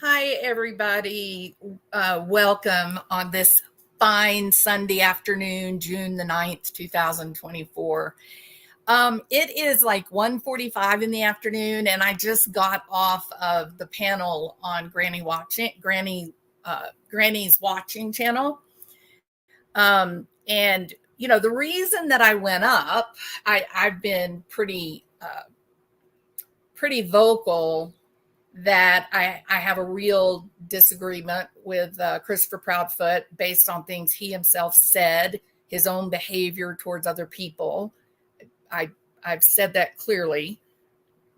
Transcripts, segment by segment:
Hi, everybody. Welcome on this fine Sunday afternoon, June the 9th, 2024. It is like 1:45 in the afternoon, and I just got off of the panel on Granny's Watching channel. And, you know, the reason that I went up, I've been pretty vocal that I have a real disagreement with Christopher Proudfoot based on things he himself said, his own behavior towards other people. I've said that clearly.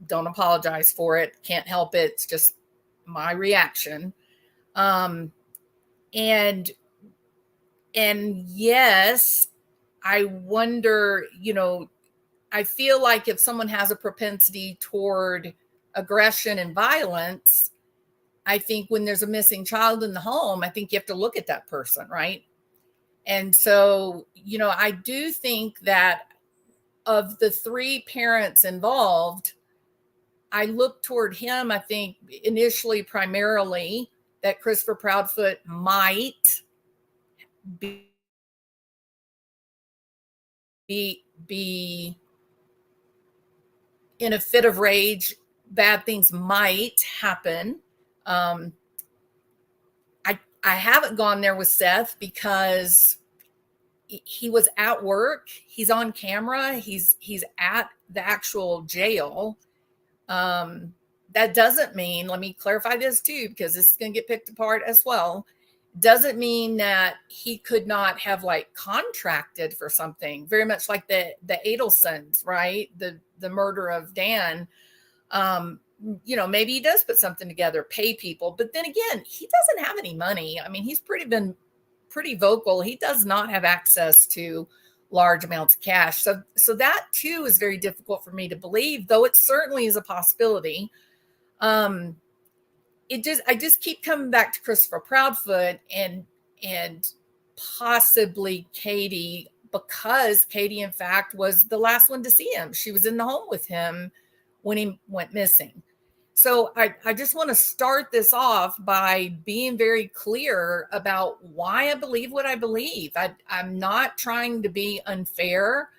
Don't apologize for it. Can't help it. It's just my reaction. And yes, I wonder, I feel like if someone has a propensity toward aggression and violence, I think when there's a missing child in the home, I think you have to look at that person, right? And so, I do think that of the three parents involved, I look toward him, I think initially primarily that Christopher Proudfoot might be in a fit of rage. Bad things might happen. I haven't gone there with Seth because he was at work. He's on camera. He's at the actual jail. That doesn't mean, let me clarify this too, because this is going to get picked apart as well. Doesn't mean that he could not have contracted for something, very much like the Adelsons, right? The murder of Dan. Maybe he does put something together, pay people, but then again, he doesn't have any money. I mean, he's been pretty vocal. He does not have access to large amounts of cash. So that too is very difficult for me to believe, though it certainly is a possibility. I just keep coming back to Christopher Proudfoot and possibly Katie, because Katie, in fact, was the last one to see him. She was in the home with him when he went missing. So I just want to start this off by being very clear about why I believe what I believe. I'm not trying to be unfair.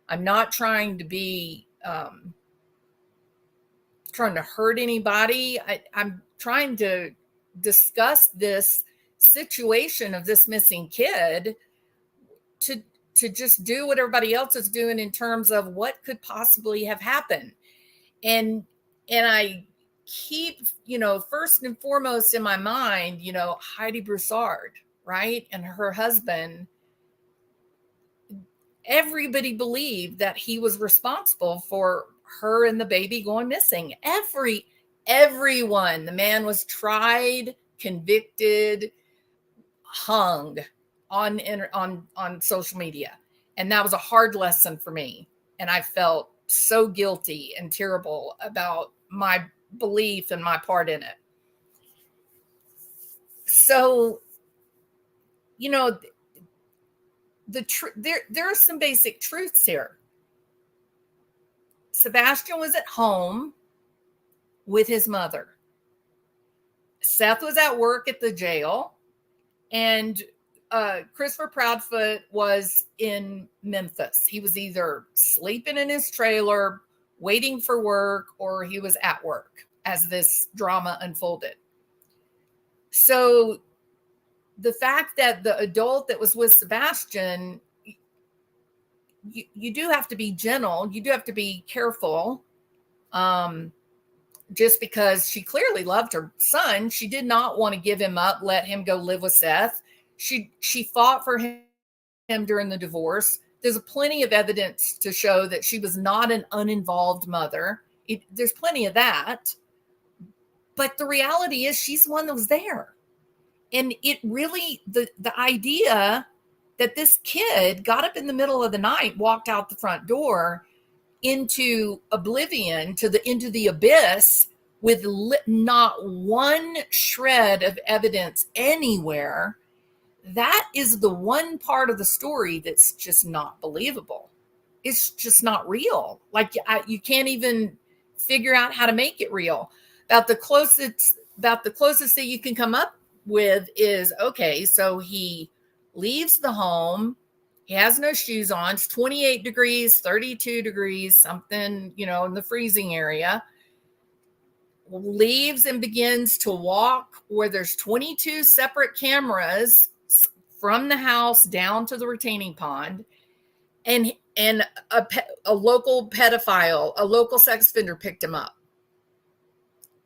I'm not trying to be trying to hurt anybody. I'm trying to discuss this situation of this missing kid to just do what everybody else is doing in terms of what could possibly have happened. And I keep, first and foremost in my mind, Heidi Broussard, right? And her husband. Everybody believed that he was responsible for her and the baby going missing. Everyone. The man was tried, convicted, hung on social media. And that was a hard lesson for me. And I felt so guilty and terrible about my belief and my part in it. So, there are some basic truths here. Sebastian was at home with his mother. Seth was at work at the jail, and Christopher Proudfoot was in Memphis. He was either sleeping in his trailer, waiting for work, or he was at work as this drama unfolded. So the fact that the adult that was with Sebastian, you do have to be gentle. You do have to be careful. Just because she clearly loved her son, she did not want to give him up, let him go live with Seth. She fought for him during the divorce. There's plenty of evidence to show that she was not an uninvolved mother. There's plenty of that. But the reality is she's the one that was there. And it really, the idea that this kid got up in the middle of the night, walked out the front door into oblivion, into the abyss, with not one shred of evidence anywhere, that is the one part of the story that's just not believable. It's just not real. You can't even figure out how to make it real. About the closest about the closest that you can come up with is, okay, so he leaves the home. He has no shoes on. It's 28 degrees, 32 degrees, something, in the freezing area. Leaves and begins to walk where there's 22 separate cameras from the house down to the retaining pond. And a local pedophile, a local sex offender picked him up.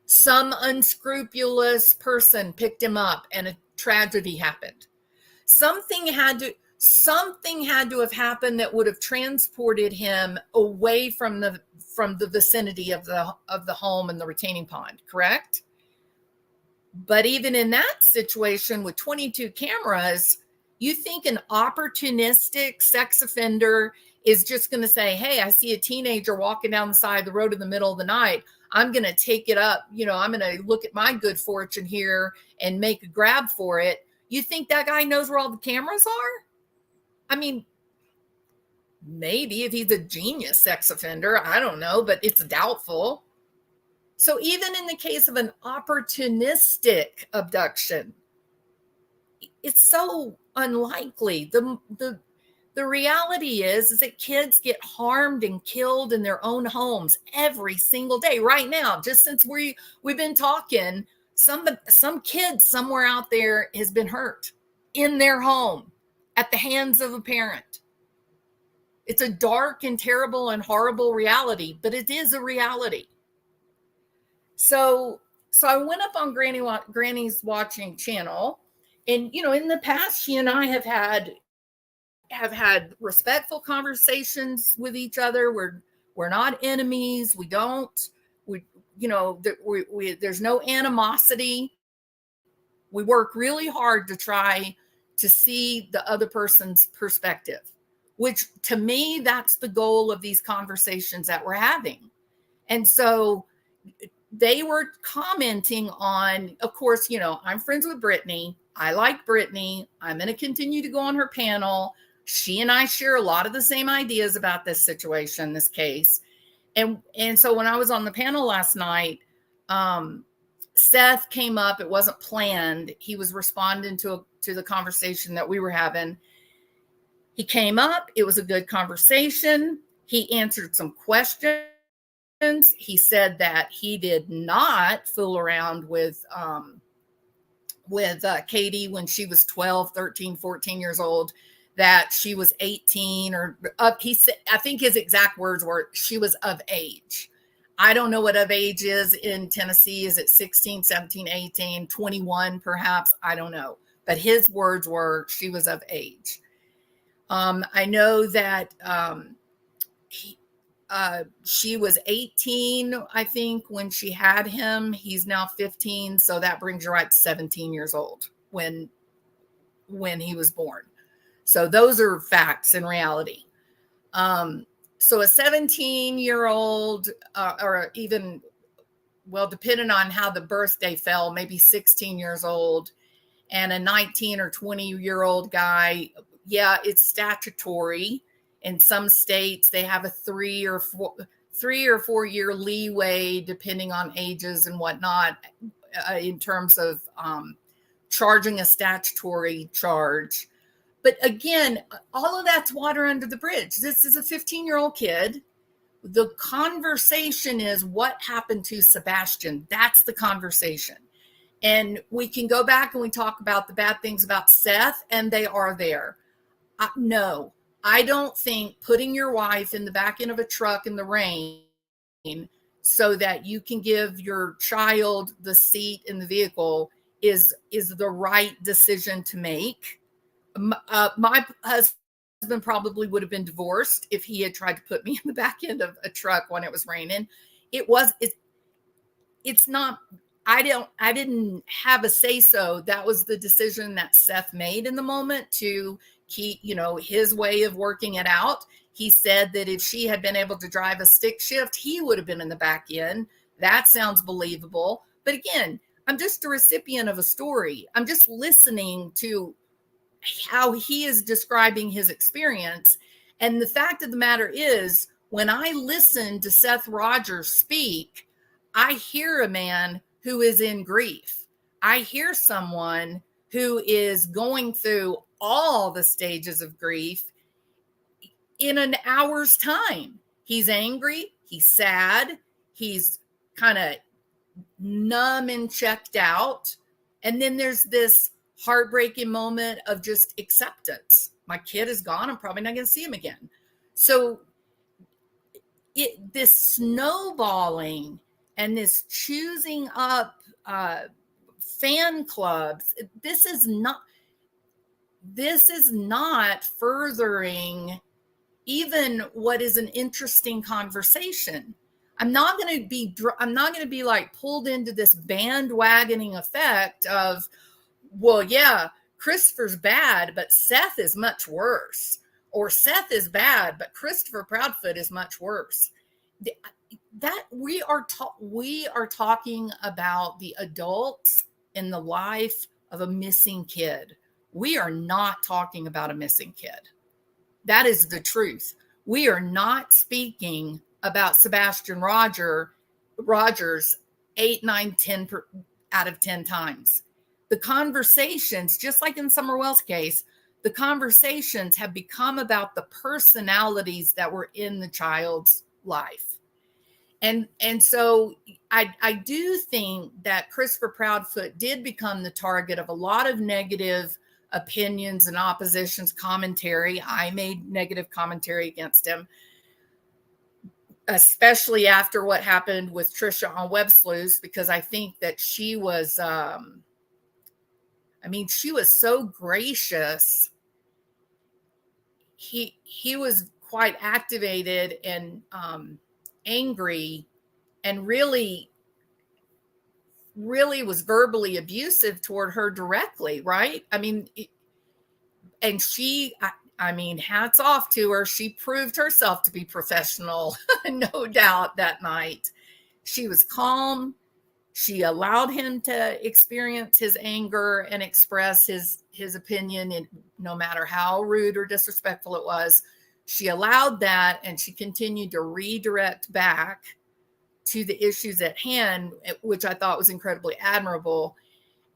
Some unscrupulous person picked him up and a tragedy happened. Something had to have happened that would have transported him away from the vicinity of the home and the retaining pond, correct? But even in that situation with 22 cameras, you think an opportunistic sex offender is just going to say, hey, I see a teenager walking down the side of the road in the middle of the night. I'm going to take it up. I'm going to look at my good fortune here and make a grab for it. You think that guy knows where all the cameras are? I mean, maybe if he's a genius sex offender, I don't know, but it's doubtful. So even in the case of an opportunistic abduction, it's so unlikely. The reality is that kids get harmed and killed in their own homes every single day. Right now, just since we've been talking, some kid somewhere out there has been hurt in their home at the hands of a parent. It's a dark and terrible and horrible reality, but it is a reality. So I went up on Granny's watching channel, and in the past, she and I have had respectful conversations with each other. We're not enemies. There's no animosity. We work really hard to try to see the other person's perspective, which to me, that's the goal of these conversations that we're having. And so they were commenting on, of course, I'm friends with Brittany. I like Brittany. I'm going to continue to go on her panel. She and I share a lot of the same ideas about this situation, this case. And so when I was on the panel last night, Seth came up. It wasn't planned. He was responding to the conversation that we were having. He came up. It was a good conversation. He answered some questions. He said that he did not fool around with Katie when she was 12, 13, 14 years old, that she was 18 or up. He said, I think his exact words were, she was of age. I don't know what of age is in Tennessee. Is it 16, 17, 18, 21 perhaps? I don't know. But his words were, she was of age. I know that she was 18, I think, when she had him. He's now 15. So that brings you right to 17 years old when he was born. So those are facts in reality. So a 17-year-old, or even, well, depending on how the birthday fell, maybe 16 years old, and a 19 or 20-year-old guy, yeah, it's statutory. In some states, they have a 3 or 4 year leeway, depending on ages and whatnot, in terms of charging a statutory charge. But again, all of that's water under the bridge. This is a 15-year-old kid. The conversation is what happened to Sebastian. That's the conversation. And we can go back and we talk about the bad things about Seth, and they are there. No, I don't think putting your wife in the back end of a truck in the rain so that you can give your child the seat in the vehicle is the right decision to make. My husband probably would have been divorced if he had tried to put me in the back end of a truck when it was raining. It's not, I didn't have a say so. That was the decision that Seth made in the moment to keep, his way of working it out. He said that if she had been able to drive a stick shift, he would have been in the back end. That sounds believable. But again, I'm just a recipient of a story. I'm just listening to how he is describing his experience. And the fact of the matter is, when I listen to Seth Rogers speak, I hear a man who is in grief. I hear someone who is going through all the stages of grief in an hour's time. He's angry, he's sad, he's kind of numb and checked out. And then there's this heartbreaking moment of just acceptance. My kid is gone. I'm probably not going to see him again. So this snowballing and this choosing up fan clubs, this is not furthering even what is an interesting conversation. I'm not going to be like pulled into this bandwagoning effect of, well, yeah, Christopher's bad, but Seth is much worse. Or Seth is bad, but Christopher Proudfoot is much worse. That we are talking about the adults in the life of a missing kid. We are not talking about a missing kid. That is the truth. We are not speaking about Sebastian Rogers 8, 9, 10 out of 10 times. The conversations, just like in Summerwell's case, the conversations have become about the personalities that were in the child's life. And so I do think that Christopher Proudfoot did become the target of a lot of negative opinions and opposition's commentary. I made negative commentary against him, especially after what happened with Trisha on Web Sleuths, because I think that she was, she was so gracious. He was quite activated and angry, and really was verbally abusive toward her directly, right? And she, hats off to her. She proved herself to be professional, no doubt, that night. She was calm. She allowed him to experience his anger and express his opinion, and no matter how rude or disrespectful it was. She allowed that, and she continued to redirect back to the issues at hand, which I thought was incredibly admirable.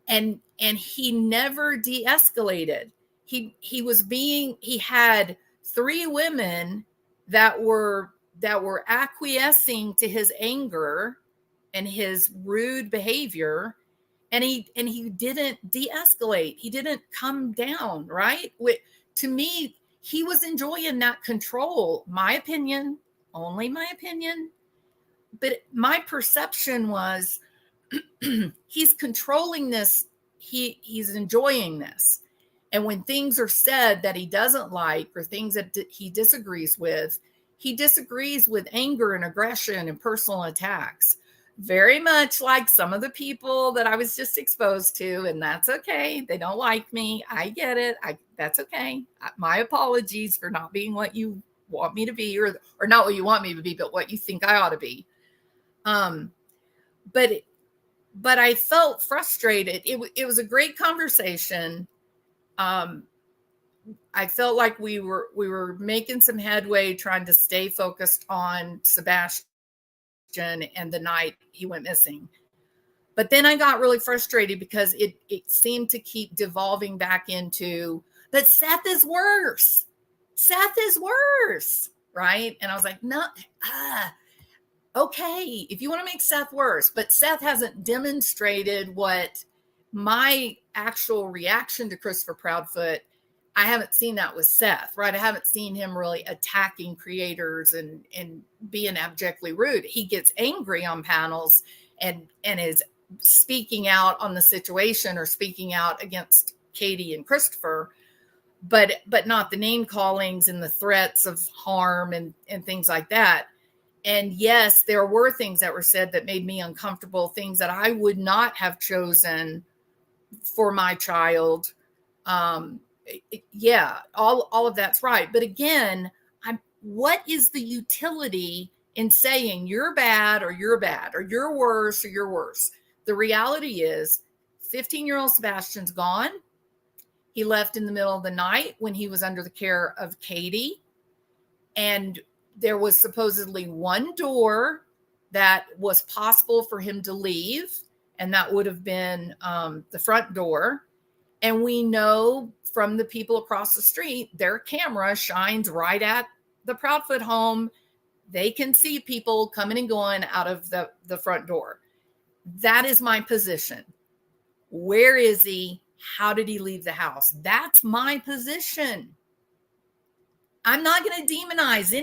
And he never de-escalated. He had 3 women that were acquiescing to his anger and his rude behavior, and he didn't de-escalate. He didn't come down, right? To me, he was enjoying that control. My opinion, only my opinion. But my perception was he's controlling this. He's enjoying this. And when things are said that he doesn't like, or things that he disagrees with anger and aggression and personal attacks. Very much like some of the people that I was just exposed to, and that's okay. They don't like me. I get it. That's okay. My apologies for not being what you want me to be, or not what you want me to be, but what you think I ought to be. But I felt frustrated. It was a great conversation. I felt like we were making some headway, trying to stay focused on Sebastian and the night he went missing. But then I got really frustrated because it seemed to keep devolving back into, but Seth is worse. Seth is worse, right? And I was like, no, okay, if you want to make Seth worse, but Seth hasn't demonstrated what my actual reaction to Christopher Proudfoot. I haven't seen that with Seth, right? I haven't seen him really attacking creators and being abjectly rude. He gets angry on panels and is speaking out on the situation, or speaking out against Katie and Christopher, but not the name callings and the threats of harm and things like that. And yes, there were things that were said that made me uncomfortable, things that I would not have chosen for my child. Yeah, all of that's right. But again, what is the utility in saying you're bad, or you're bad, or you're worse, or you're worse? The reality is 15-year-old Sebastian's gone. He left in the middle of the night when he was under the care of Katie. And there was supposedly one door that was possible for him to leave. and that would have been the front door. And we know from the people across the street, their camera shines right at the Proudfoot home. They can see people coming and going out of the front door. That is my position. Where is he? How did he leave the house? That's my position. I'm not going to demonize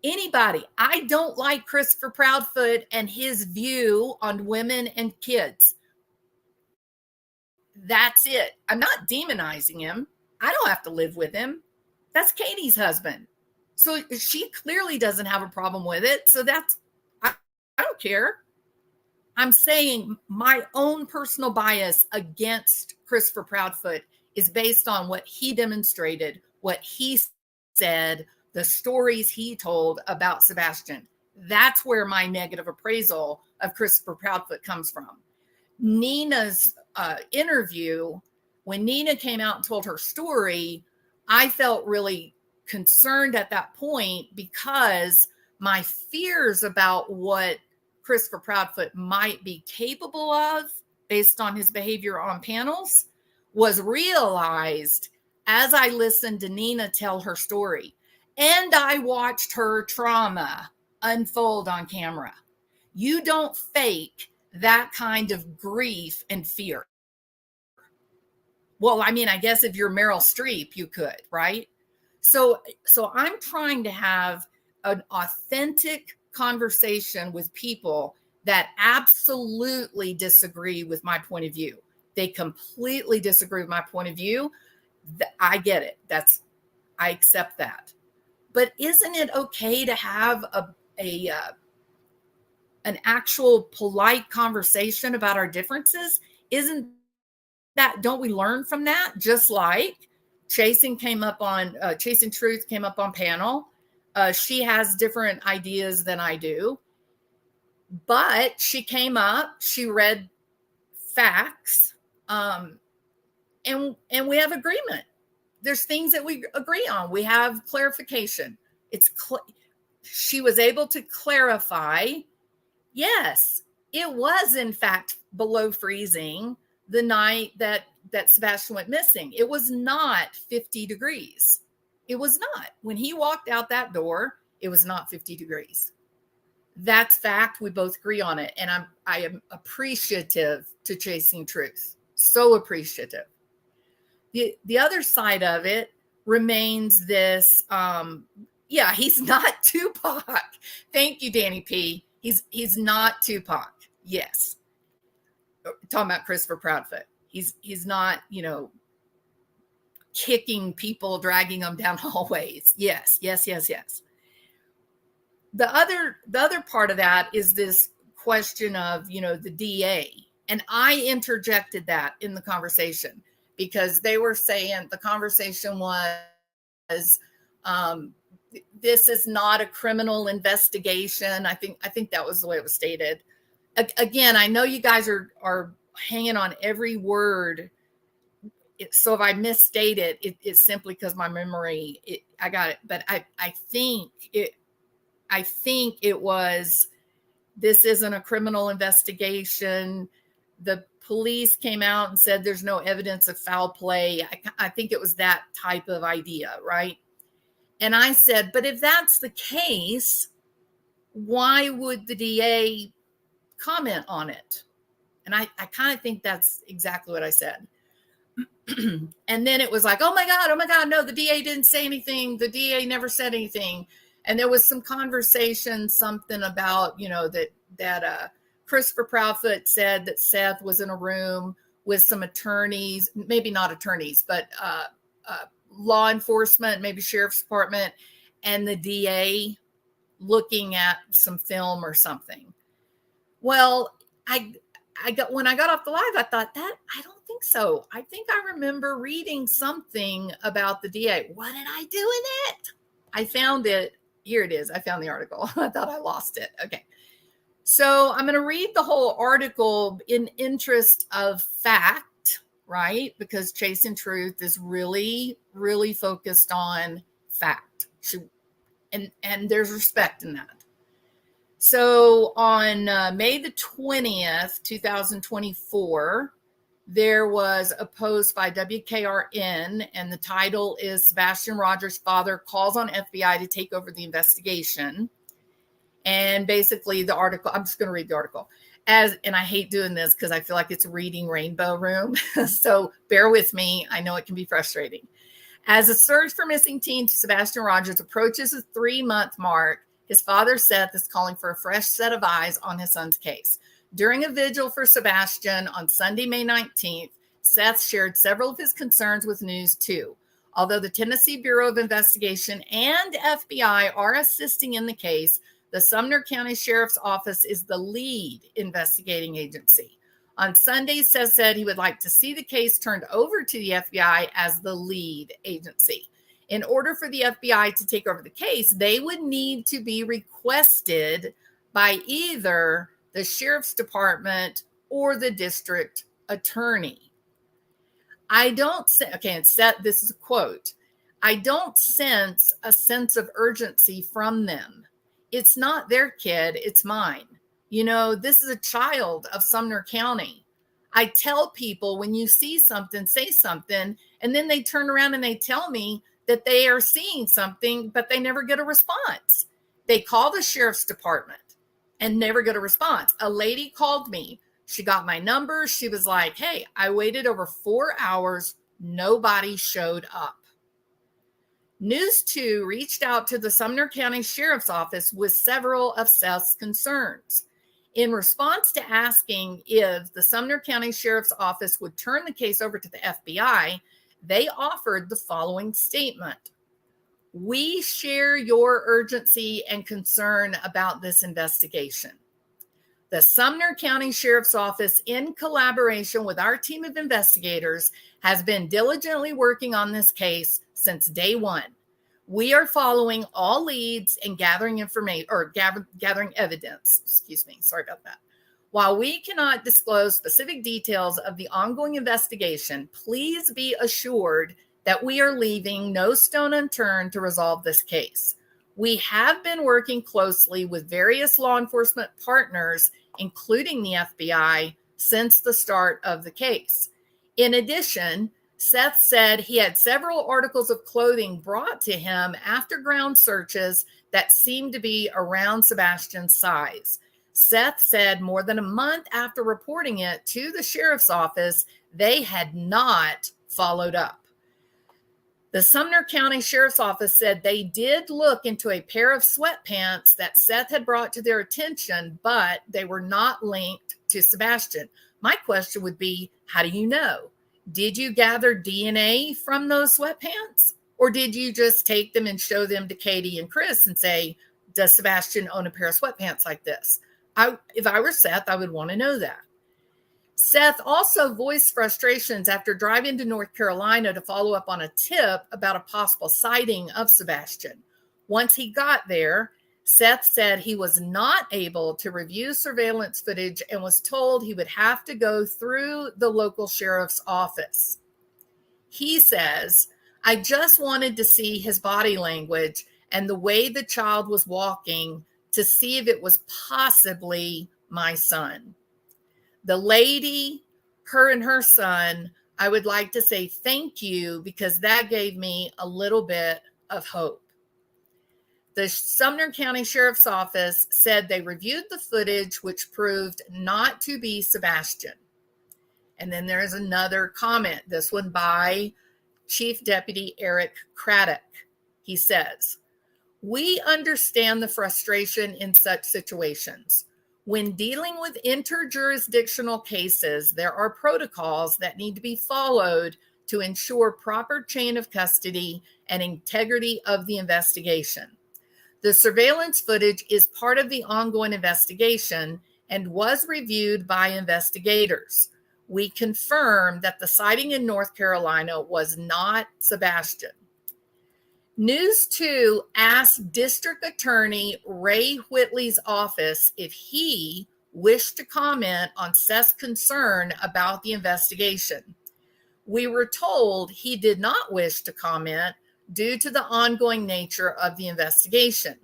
anybody. I don't like Christopher Proudfoot and his view on women and kids. That's it. I'm not demonizing him. I don't have to live with him. That's Katie's husband. So she clearly doesn't have a problem with it. So I don't care. I'm saying my own personal bias against Christopher Proudfoot is based on what he demonstrated, what he said, the stories he told about Sebastian. That's where my negative appraisal of Christopher Proudfoot comes from. Nina's interview, when Nina came out and told her story, I felt really concerned at that point because my fears about what Christopher Proudfoot might be capable of based on his behavior on panels was realized as I listened to Nina tell her story. And I watched her trauma unfold on camera. You don't fake that kind of grief and fear. Well, I mean, I guess if you're Meryl Streep, you could, right? So I'm trying to have an authentic conversation with people that absolutely disagree with my point of view. They completely disagree with my point of view. I get it. I accept that. But isn't it okay to have an actual polite conversation about our differences? Don't we learn from that? Just like Chasing Truth came up on panel. She has different ideas than I do, but she came up, she read facts, and we have agreement. There's things that we agree on. We have clarification. She was able to clarify. Yes, it was in fact below freezing the night that Sebastian went missing. It was not 50 degrees. It was not. When he walked out that door, it was not 50 degrees. That's fact. We both agree on it. And I am appreciative to Chasing Truth. So appreciative. The other side of it remains this, he's not Tupac. Thank you, Danny P. He's not Tupac. Yes. Talking about Christopher Proudfoot. He's not, kicking people, dragging them down hallways. Yes. The other part of that is this question of, the DA. And I interjected that in the conversation because they were saying the conversation was, this is not a criminal investigation. I think that was the way it was stated. Again, I know you guys are hanging on every word. So if I misstate it, it's simply because my memory, I got it. But I think it was, this isn't a criminal investigation. The police came out and said there's no evidence of foul play. I think it was that type of idea, right? And I said, but if that's the case, why would the DA comment on it? And I kind of think that's exactly what I said. And then it was like, oh my God, no, the DA didn't say anything. The DA never said anything. And there was some conversation, something about, that Christopher Proudfoot said that Seth was in a room with some attorneys, maybe not attorneys, but law enforcement, maybe sheriff's department, and the DA looking at some film or something. Well, when I got off the live, I thought I don't think so. I think I remember reading something about the DA. What did I do in it? I found it. Here it is. I found the article. I thought I lost it. Okay. So I'm going to read the whole article in interest of fact, right? Because Chasing Truth is really, really focused on fact. And there's respect in that. So on May the 20th, 2024, there was a post by WKRN, and the title is Sebastian Rogers' father calls on FBI to take over the investigation. And basically the article, I'm just going to read the article. And I hate doing this because I feel like it's reading Rainbow Room. So bear with me. I know it can be frustrating. As a search for missing teen Sebastian Rogers approaches the 3-month mark, his father, Seth, is calling for a fresh set of eyes on his son's case. During a vigil for Sebastian on Sunday, May 19th, Seth shared several of his concerns with News 2. Although the Tennessee Bureau of Investigation and FBI are assisting in the case, the SUmner County Sheriff's Office is the lead investigating agency. On Sunday, Seth said he would like to see the case turned over to the FBI as the lead agency. In order for the FBI to take over the case, they would need to be requested by either the Sheriff's Department or the district attorney. This is a quote. I don't sense a sense of urgency from them. It's not their kid, it's mine. This is a child of Sumner County. I tell people when you see something, say something, and then they turn around and they tell me that they are seeing something, but they never get a response. They call the Sheriff's Department and never get a response. A lady called me. She got my number. She was like, hey, I waited over 4 hours. Nobody showed up. News 2 reached out to the Sumner County Sheriff's Office with several of Seth's concerns. In response to asking if the Sumner County Sheriff's Office would turn the case over to the FBI, they offered the following statement. We share your urgency and concern about this investigation. The Sumner County Sheriff's Office, in collaboration with our team of investigators, has been diligently working on this case since day one. We are following all leads and gathering information or gathering evidence. Sorry about that. While we cannot disclose specific details of the ongoing investigation, please be assured that we are leaving no stone unturned to resolve this case. We have been working closely with various law enforcement partners, including the FBI, since the start of the case. In addition, Seth said he had several articles of clothing brought to him after ground searches that seemed to be around Sebastian's size. Seth said more than a month after reporting it to the sheriff's office, they had not followed up. The Sumner County Sheriff's Office said they did look into a pair of sweatpants that Seth had brought to their attention, but they were not linked to Sebastian. My question would be, how do you know? Did you gather DNA from those sweatpants? Or did you just take them and show them to Katie and Chris and say, does Sebastian own a pair of sweatpants like this? If I were Seth, I would want to know that. Seth also voiced frustrations after driving to North Carolina to follow up on a tip about a possible sighting of Sebastian. Once he got there, Seth said he was not able to review surveillance footage and was told he would have to go through the local sheriff's office. He says, I just wanted to see his body language and the way the child was walking to see if it was possibly my son. The lady, her and her son, I would like to say thank you because that gave me a little bit of hope. The Sumner County Sheriff's Office said they reviewed the footage, which proved not to be Sebastian. And then there's another comment, this one by Chief Deputy Eric Craddock. He says, we understand the frustration in such situations. When dealing with interjurisdictional cases, there are protocols that need to be followed to ensure proper chain of custody and integrity of the investigation. The surveillance footage is part of the ongoing investigation and was reviewed by investigators. We confirm that the sighting in North Carolina was not Sebastian. News 2 asked District Attorney Ray Whitley's office if he wished to comment on Seth's concern about the investigation. We were told he did not wish to comment due to the ongoing nature of the investigation.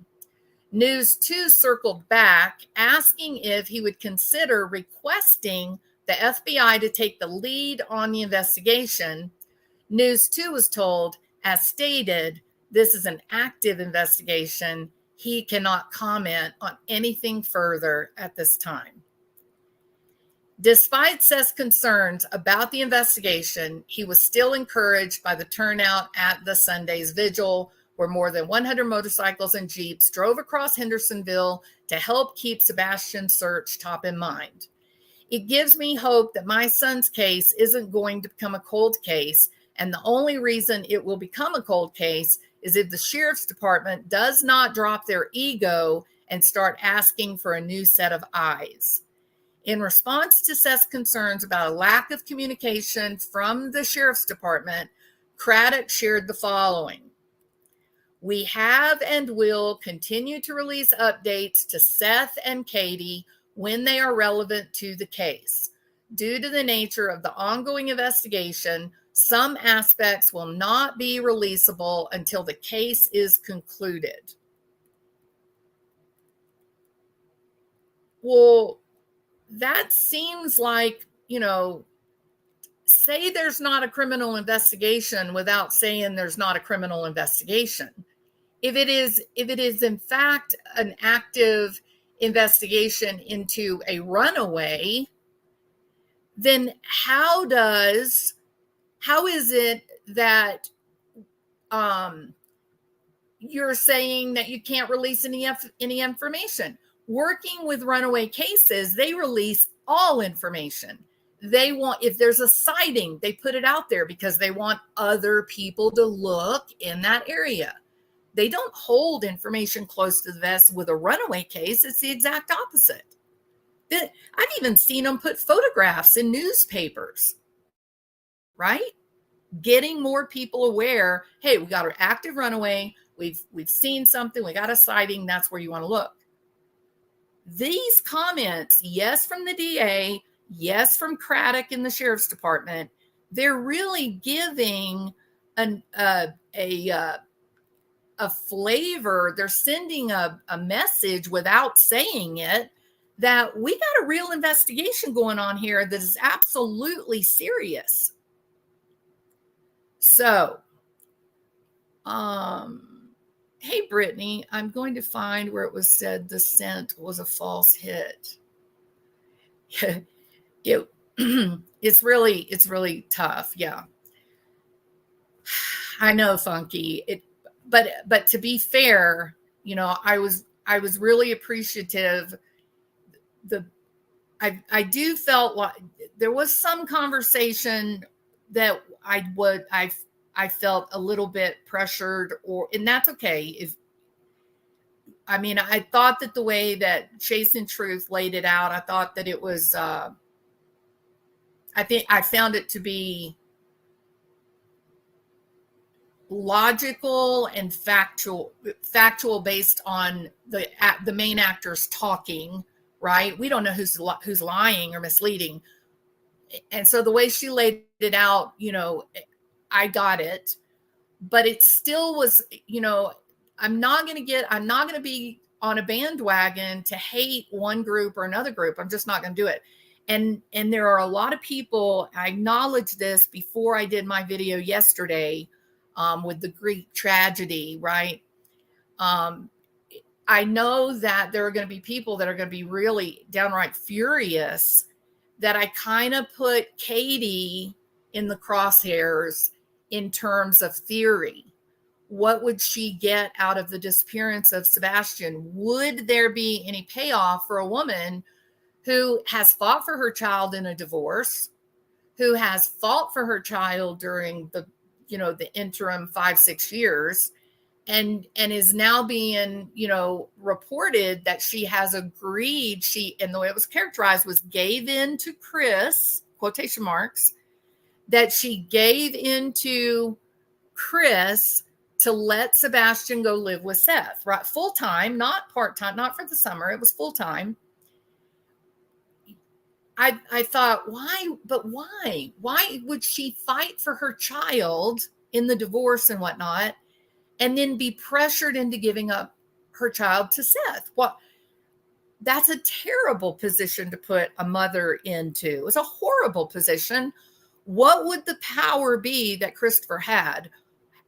News 2 circled back, asking if he would consider requesting the FBI to take the lead on the investigation. News 2 was told, as stated, this is an active investigation. He cannot comment on anything further at this time. Despite Seth's concerns about the investigation, he was still encouraged by the turnout at the Sunday's vigil, where more than 100 motorcycles and Jeeps drove across Hendersonville to help keep Sebastian's search top in mind. It gives me hope that my son's case isn't going to become a cold case, and the only reason it will become a cold case is if the sheriff's department does not drop their ego and start asking for a new set of eyes. In response to Seth's concerns about a lack of communication from the sheriff's department, Craddock shared the following. We have and will continue to release updates to Seth and Katie when they are relevant to the case. Due to the nature of the ongoing investigation, some aspects will not be releasable until the case is concluded. Well, that seems like, say there's not a criminal investigation without saying there's not a criminal investigation. If it is in fact an active investigation into a runaway, then how is it that you're saying that you can't release any information? Working with runaway cases, they release all information. They want, if there's a sighting, they put it out there because they want other people to look in that area. They don't hold information close to the vest with a runaway case. It's the exact opposite. I've even seen them put photographs in newspapers, right? Getting more people aware, hey, we got an active runaway. We've seen something. We got a sighting. That's where you want to look. These comments, yes, from the DA, yes, from Craddock in the sheriff's department, they're really giving a flavor. They're sending a message without saying it that we got a real investigation going on here that is absolutely serious. So, hey, Brittany, I'm going to find where it was said the scent was a false hit. It's really tough. Yeah. I know, Funky. But to be fair, I was really appreciative. I do felt like there was some conversation that I felt a little bit pressured, and that's okay. I thought that the way that Chasing Truth laid it out, I thought that it was, I think I found it to be logical and factual based on the main actors talking, right? We don't know who's lying or misleading. And so the way she laid it out, I got it, but it still was, I'm not going to be on a bandwagon to hate one group or another group. I'm just not going to do it. And there are a lot of people, I acknowledged this before I did my video yesterday with the Greek tragedy, right? I know that there are going to be people that are going to be really downright furious that I kind of put Katie in the crosshairs in terms of theory. What would she get out of the disappearance of Sebastian? Would there be any payoff for a woman who has fought for her child in a divorce, who has fought for her child during the interim 5-6 years, and is now being, reported that she has agreed, and the way it was characterized was gave in to Chris, quotation marks, that she gave into Chris to let Sebastian go live with Seth, right? Full-time, not part-time, not for the summer. It was full-time. I thought, why? But why? Why would she fight for her child in the divorce and whatnot, and then be pressured into giving up her child to Seth. Well, that's a terrible position to put a mother into. It's a horrible position. What would the power be that Christopher had?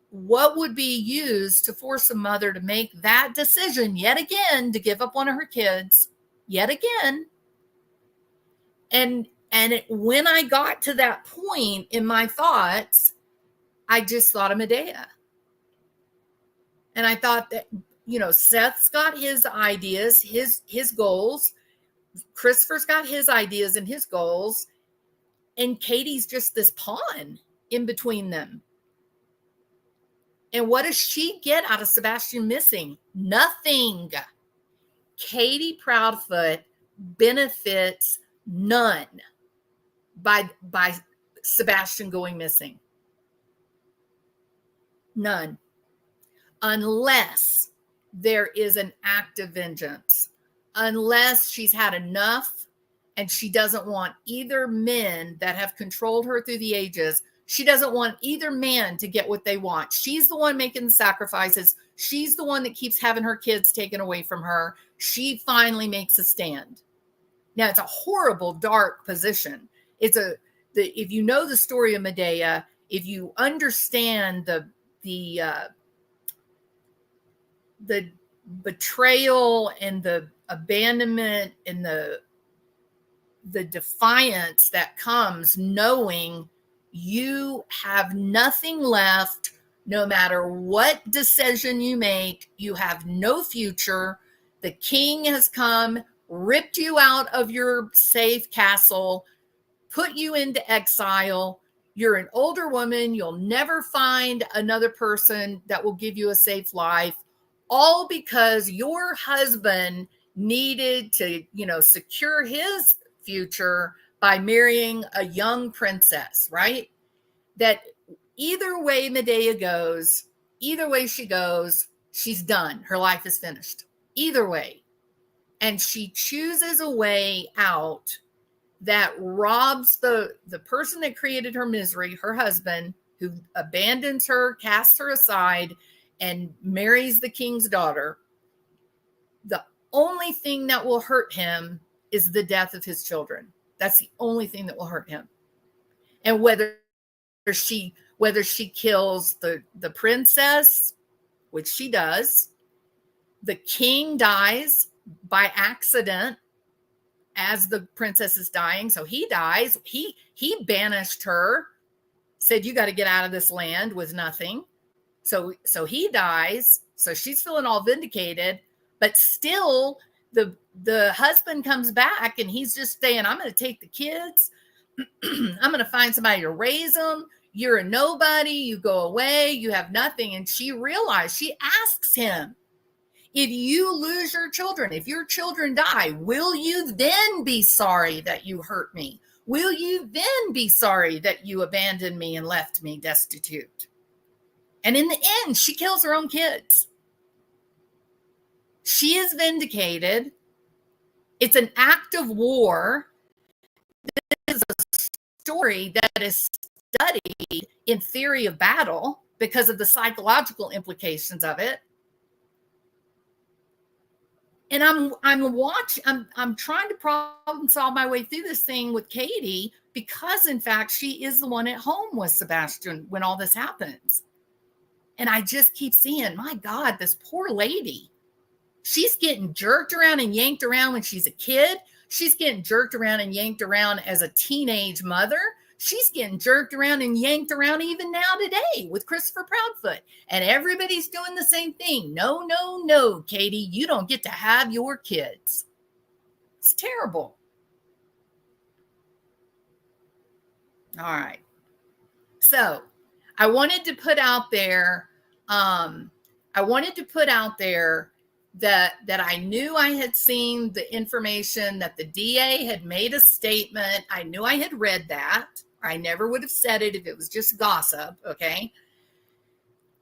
What would be used to force a mother to make that decision yet again, to give up one of her kids yet again? And when I got to that point in my thoughts, I just thought of Medea. And I thought that, Seth's got his ideas, his goals. Christopher's got his ideas and his goals. And Katie's just this pawn in between them. And what does she get out of Sebastian missing? Nothing. Katie Proudfoot benefits none by Sebastian going missing. None. Unless there is an act of vengeance. Unless she's had enough and she doesn't want either men that have controlled her through the ages. She doesn't want either man to get what they want. She's the one making the sacrifices. She's the one that keeps having her kids taken away from her. She finally makes a stand. Now, it's a horrible, dark position. If you know the story of Medea, if you understand the betrayal and the abandonment and the defiance that comes knowing you have nothing left, no matter what decision you make, you have no future. The king has come, ripped you out of your safe castle, put you into exile. You're an older woman. You'll never find another person that will give you a safe life, all because your husband needed to, secure his future by marrying a young princess, right? That either way Medea goes, either way she goes, she's done. Her life is finished. Either way. And she chooses a way out that robs the person that created her misery, her husband, who abandons her, casts her aside, and marries the king's daughter. The only thing that will hurt him is the death of his children. That's the only thing that will hurt him. And whether she kills the princess, which she does, the king dies by accident as the princess is dying. So he dies. He banished her, said, you got to get out of this land with nothing. So he dies. So she's feeling all vindicated, but still the husband comes back and he's just saying, I'm going to take the kids. I'm going to find somebody to raise them. You're a nobody. You go away. You have nothing. And she asks him, if you lose your children, if your children die, will you then be sorry that you hurt me? Will you then be sorry that you abandoned me and left me destitute? And in the end, she kills her own kids. She is vindicated. It's an act of war. This is a story that is studied in theory of battle because of the psychological implications of it. And I'm trying to problem solve my way through this thing with Katie because, in fact, she is the one at home with Sebastian when all this happens. And I just keep seeing, my God, this poor lady. She's getting jerked around and yanked around when she's a kid. She's getting jerked around and yanked around as a teenage mother. She's getting jerked around and yanked around even now today with Christopher Proudfoot. And everybody's doing the same thing. No, Katie, you don't get to have your kids. It's terrible. All right. So I wanted to put out there, that I knew I had seen the information that the DA had made a statement. I knew I had read that. I never would have said it if it was just gossip, okay?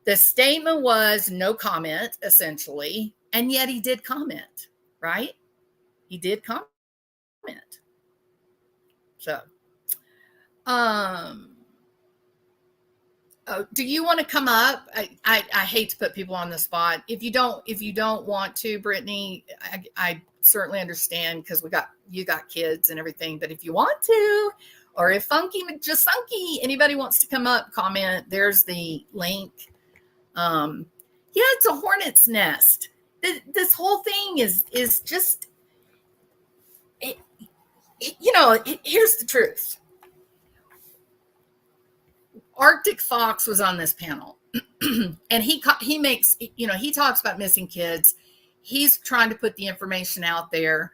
The statement was no comment, essentially, and yet he did comment, right? He did comment. So, Do you want to come up? I hate to put people on the spot. If you don't want to, Brittany, I certainly understand, because you got kids and everything. But if you want to, or if Funky anybody wants to come up, comment. There's the link. Yeah, it's a hornet's nest. This whole thing is just, here's the truth. Arctic Fox was on this panel, and he makes, he talks about missing kids. He's trying to put the information out there.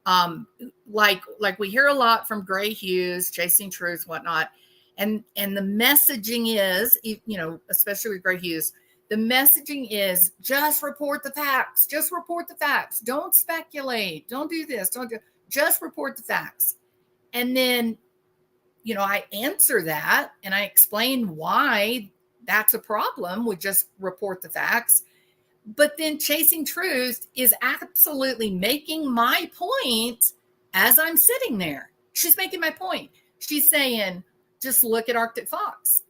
Like we hear a lot from Gray Hughes, Chasing Truth, whatnot. And the messaging is, especially with Gray Hughes, the messaging is just report the facts. Just report the facts. Don't speculate. Don't do this. Just report the facts. And then, I answer that and I explain why that's a problem with just report the facts. But then Chasing Truth is absolutely making my point as I'm sitting there. She's making my point. She's saying, just look at Arctic Fox.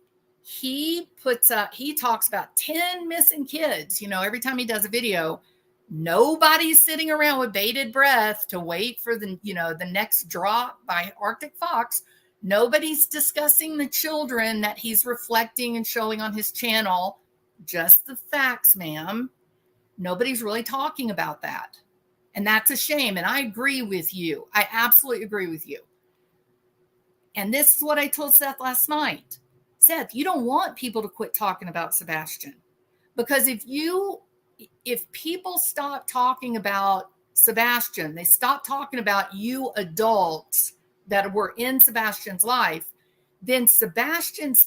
He talks about 10 missing kids. Every time he does a video, nobody's sitting around with bated breath to wait for the next drop by Arctic Fox. Nobody's discussing the children that he's reflecting and showing on his channel. Just the facts, ma'am. Nobody's really talking about that. And that's a shame. And I agree with you. I absolutely agree with you. And this is what I told Seth last night. Seth, you don't want people to quit talking about Sebastian. Because if people stop talking about Sebastian, they stop talking about you adults that were in Sebastian's life, then Sebastian's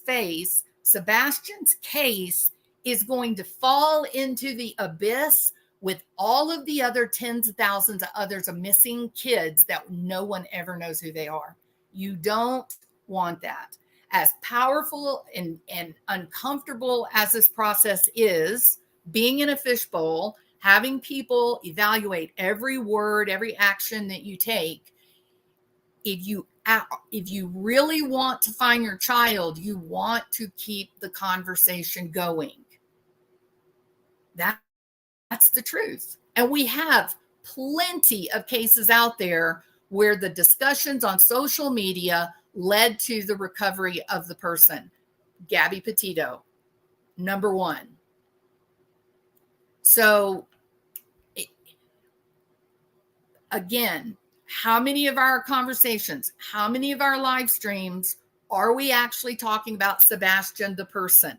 case is going to fall into the abyss with all of the other tens of thousands of others of missing kids that no one ever knows who they are. You don't want that. As powerful and uncomfortable as this process is, being in a fishbowl, having people evaluate every word, every action that you take, if you really want to find your child, you want to keep the conversation going. That's the truth. And we have plenty of cases out there where the discussions on social media led to the recovery of the person. Gabby Petito, number one. So again, how many of our conversations, how many of our live streams are we actually talking about Sebastian the person?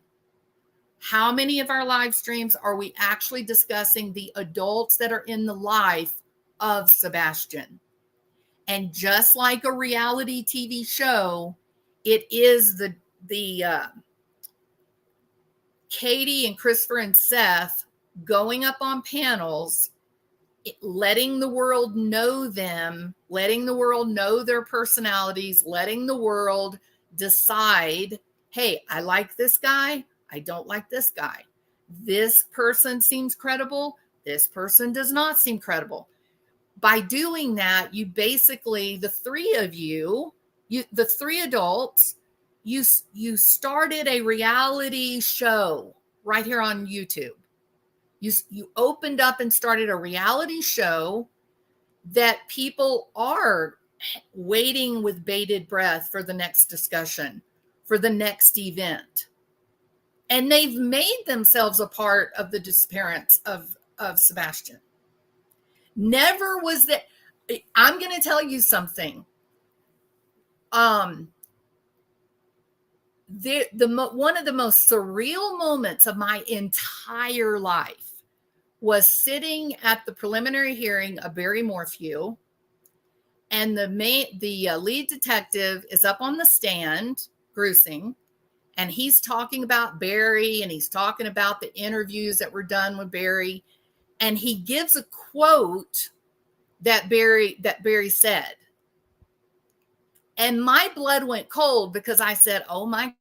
How many of our live streams are we actually discussing the adults that are in the life of Sebastian? And just like a reality TV show, it is the Katie and Christopher and Seth going up on panels, letting the world know them, letting the world know their personalities, letting the world decide, hey, I like this guy, I don't like this guy. This person seems credible, this person does not seem credible. By doing that, you basically, the three of you, the three adults, you started a reality show right here on YouTube. You opened up and started a reality show that people are waiting with bated breath for the next discussion, for the next event. And they've made themselves a part of the disappearance of Sebastian. Never was that. I'm going to tell you something. One of the most surreal moments of my entire life was sitting at the preliminary hearing of Barry Morphew, and the lead detective is up on the stand, Grusing, and he's talking about Barry, and he's talking about the interviews that were done with Barry, and he gives a quote that Barry said. And my blood went cold because I said, oh my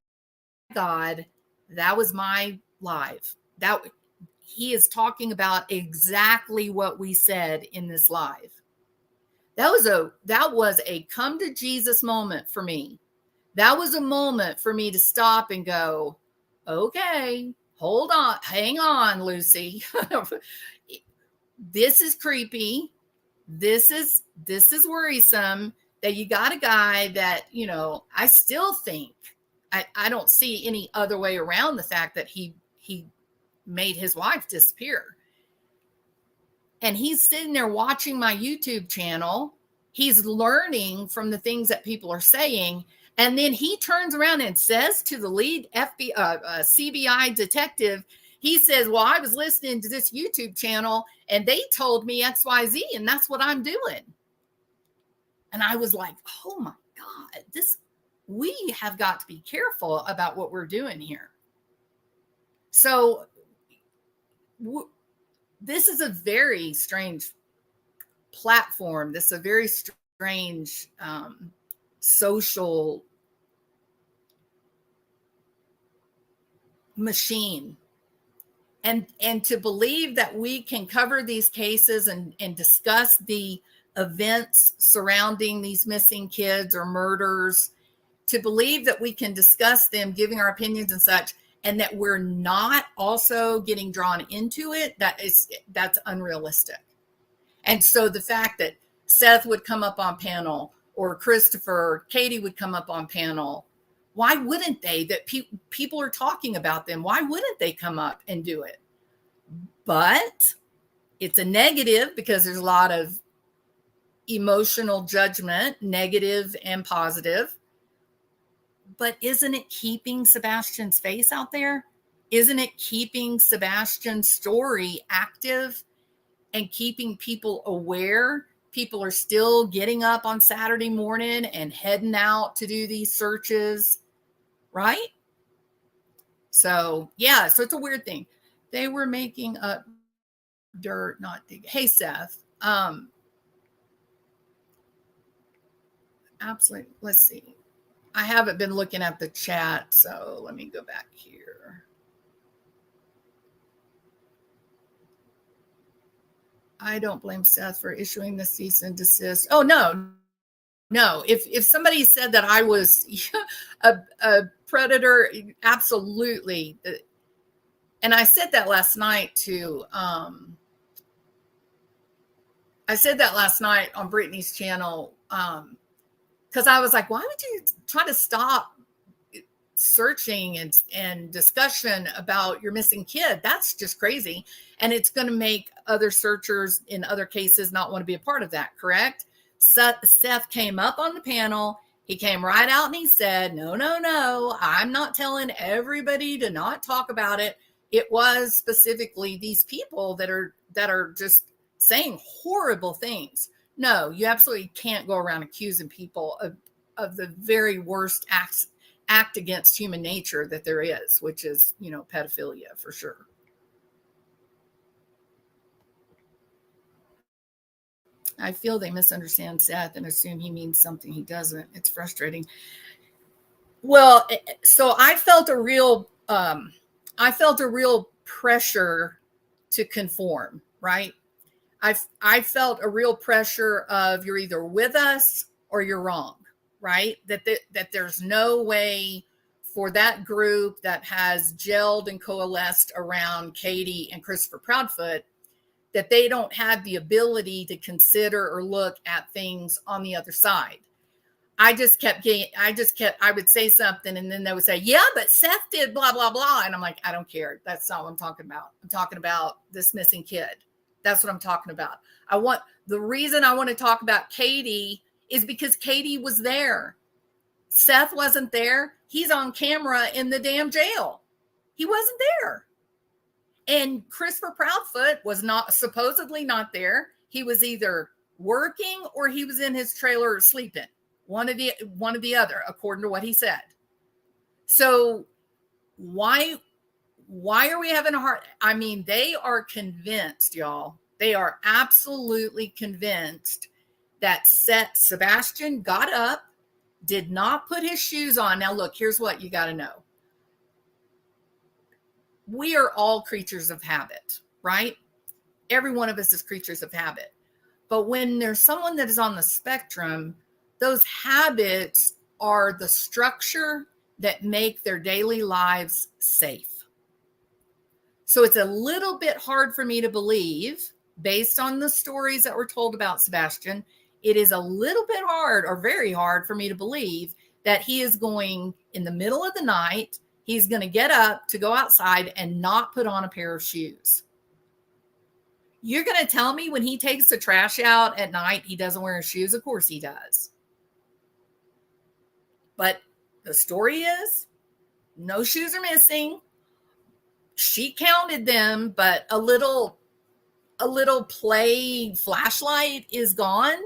God, that was my live. He is talking about exactly what we said in this live. That was a come to Jesus moment for me. That was a moment for me to stop and go, okay, hold on, hang on, Lucy. This is creepy. This is worrisome that you got a guy that, I still think I don't see any other way around the fact that he made his wife disappear. And he's sitting there watching my YouTube channel. He's learning from the things that people are saying. And then he turns around and says to the lead CBI detective, he says, well, I was listening to this YouTube channel and they told me XYZ, and that's what I'm doing. And I was like, oh my God, we have got to be careful about what we're doing here. So this is a very strange platform. This is a very strange social machine. And to believe that we can cover these cases and discuss the events surrounding these missing kids or murders, to believe that we can discuss them, giving our opinions and such, and that we're not also getting drawn into it, that's unrealistic. And so the fact that Seth would come up on panel, or Christopher, Katie would come up on panel, why wouldn't they? That people are talking about them. Why wouldn't they come up and do it? But it's a negative because there's a lot of emotional judgment, negative and positive. But isn't it keeping Sebastian's face out there? Isn't it keeping Sebastian's story active and keeping people aware? People are still getting up on Saturday morning and heading out to do these searches, right? So, yeah, so it's a weird thing. They were making up dirt, not digging. Hey, Seth. Absolutely. Let's see. I haven't been looking at the chat, so let me go back here. I don't blame Seth for issuing the cease and desist. Oh, no. If somebody said that I was a predator, absolutely. And I said that last night too. I said that last night on Brittany's channel because I was like, why would you try to stop searching and discussion about your missing kid? That's just crazy. And it's going to make other searchers in other cases not want to be a part of that, correct? Seth came up on the panel. He came right out and he said, no, I'm not telling everybody to not talk about it. It was specifically these people that are just saying horrible things. No, you absolutely can't go around accusing people of the very worst act against human nature that there is, which is, pedophilia for sure. I feel they misunderstand Seth and assume he means something he doesn't. It's frustrating. Well, so I felt a real pressure to conform, right? I felt a real pressure of you're either with us or you're wrong, right? That there's no way for that group that has gelled and coalesced around Katie and Christopher Proudfoot, that they don't have the ability to consider or look at things on the other side. I would say something and then they would say, yeah, but Seth did blah, blah, blah. And I'm like, I don't care. That's not what I'm talking about. I'm talking about this missing kid. That's what I'm talking about. The reason I want to talk about Katie is because Katie was there. Seth wasn't there. He's on camera in the damn jail. He wasn't there. And Christopher Proudfoot was supposedly not there. He was either working or he was in his trailer sleeping. One of the other, according to what he said. So why are we having a hard? I mean, they are convinced, y'all. They are absolutely convinced that Sebastian got up, did not put his shoes on. Now, look, here's what you got to know. We are all creatures of habit, right? Every one of us is creatures of habit. But when there's someone that is on the spectrum, those habits are the structure that make their daily lives safe. So it's a little bit hard for me to believe, based on the stories that were told about Sebastian, it is a little bit hard, or very hard, for me to believe that he is going in the middle of the night, he's going to get up to go outside and not put on a pair of shoes. You're going to tell me when he takes the trash out at night, he doesn't wear his shoes? Of course he does. But the story is, no shoes are missing. She counted them, but a little play flashlight is gone.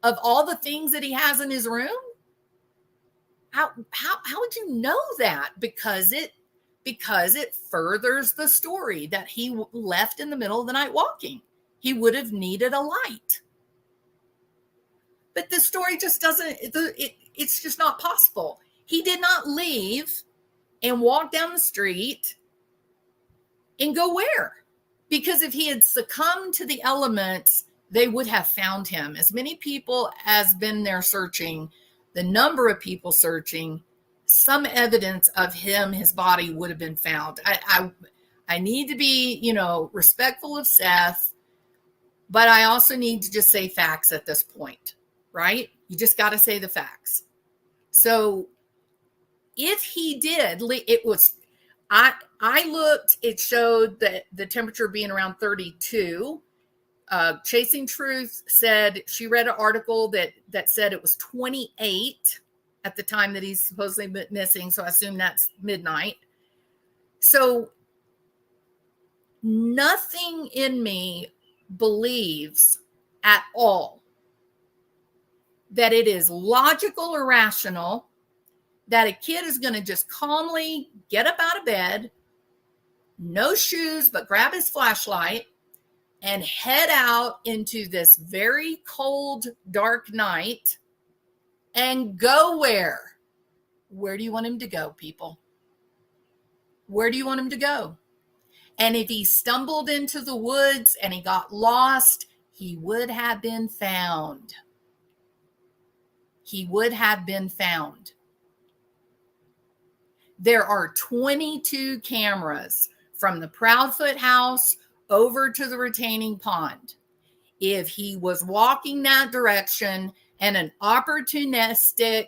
Of all the things that he has in his room, how would you know that? Because it furthers the story that he left in the middle of the night walking. He would have needed a light. But the story just doesn't, it's just not possible. He did not leave and walk down the street and go where? Because if he had succumbed to the elements, they would have found him. As many people as been there searching, the number of people searching, some evidence of him, his body would have been found. I need to be, respectful of Seth, but I also need to just say facts at this point, right? You just got to say the facts. So if he did, it was, I looked, it showed that the temperature being around 32. Chasing Truth said, she read an article that said it was 28 at the time that he's supposedly missing. So I assume that's midnight. So nothing in me believes at all that it is logical or rational that a kid is going to just calmly get up out of bed, no shoes, but grab his flashlight and head out into this very cold, dark night and go where? Where do you want him to go, people? Where do you want him to go? And if he stumbled into the woods and he got lost, he would have been found. He would have been found. There are 22 cameras from the Proudfoot house over to the retaining pond. If he was walking that direction and an opportunistic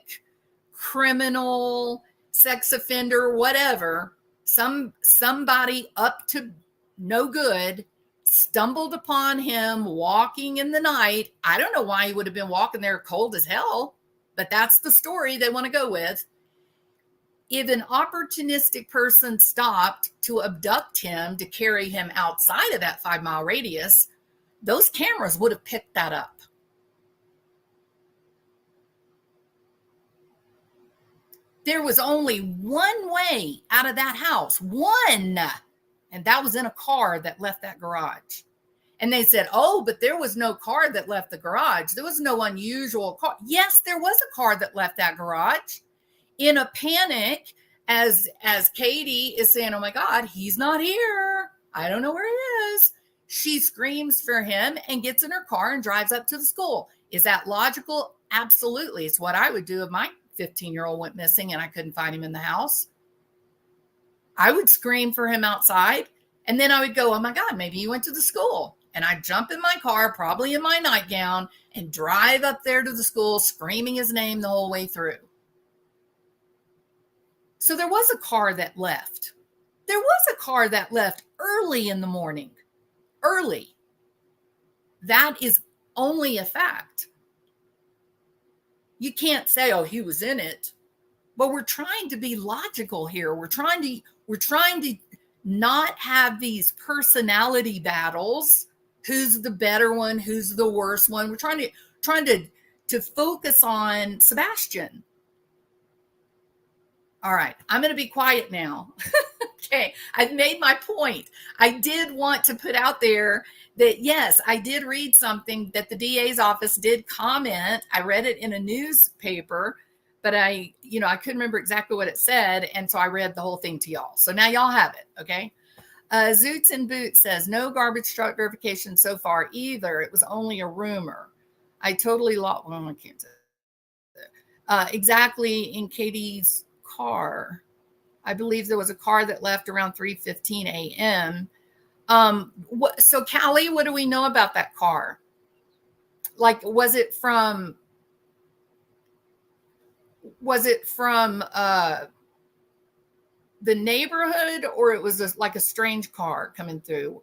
criminal, sex offender, whatever, somebody up to no good stumbled upon him walking in the night, I don't know why he would have been walking there cold as hell, but that's the story they want to go with. If an opportunistic person stopped to abduct him, to carry him outside of that 5-mile radius, those cameras would have picked that up. There was only one way out of that house, one, and that was in a car that left that garage. And they said, oh, but there was no car that left the garage. There was no unusual car. Yes, there was a car that left that garage. In a panic, as Katie is saying, oh my God, he's not here. I don't know where he is. She screams for him and gets in her car and drives up to the school. Is that logical? Absolutely. It's what I would do if my 15-year-old went missing and I couldn't find him in the house. I would scream for him outside, and then I would go, oh my God, maybe he went to the school. And I'd jump in my car, probably in my nightgown, and drive up there to the school screaming his name the whole way through. So there was a car that left. There was a car that left early in the morning. Early. That is only a fact. You can't say, oh, he was in it. But we're trying to be logical here. We're trying to not have these personality battles. Who's the better one? Who's the worst one? We're trying to focus on Sebastian. All right, I'm going to be quiet now. Okay, I've made my point. I did want to put out there that, yes, I did read something that the DA's office did comment. I read it in a newspaper, but I couldn't remember exactly what it said, and so I read the whole thing to y'all. So now y'all have it, okay? Zoots and Boots says, no garbage truck verification so far either. It was only a rumor. I totally lost. Well, I can't say that. Exactly in Katie's car. I believe there was a car that left around 3:15 a.m. So Callie, what do we know about that car? Like, was it from the neighborhood, or it was like a strange car coming through?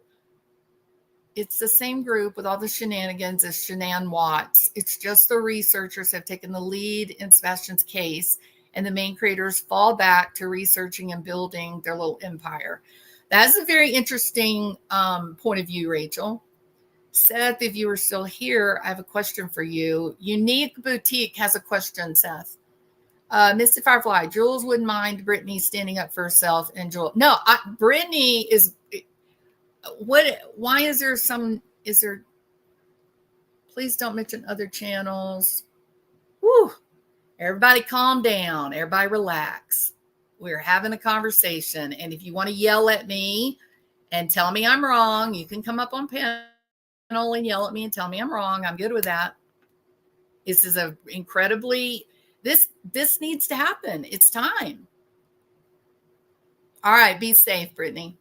It's the same group with all the shenanigans as Shanann Watts. It's just the researchers have taken the lead in Sebastian's case, and the main creators fall back to researching and building their little empire. That's a very interesting point of view, Rachel. Seth, if you were still here, I have a question for you. Unique Boutique has a question, Seth. Misty Firefly, Jules wouldn't mind Brittany standing up for herself, and Jules. No, Brittany is. Why is there? Please don't mention other channels. Woo! Everybody calm down. Everybody relax. We're having a conversation. And if you want to yell at me and tell me I'm wrong, you can come up on panel and yell at me and tell me I'm wrong. I'm good with that. This is this needs to happen. It's time. All right. Be safe, Brittany.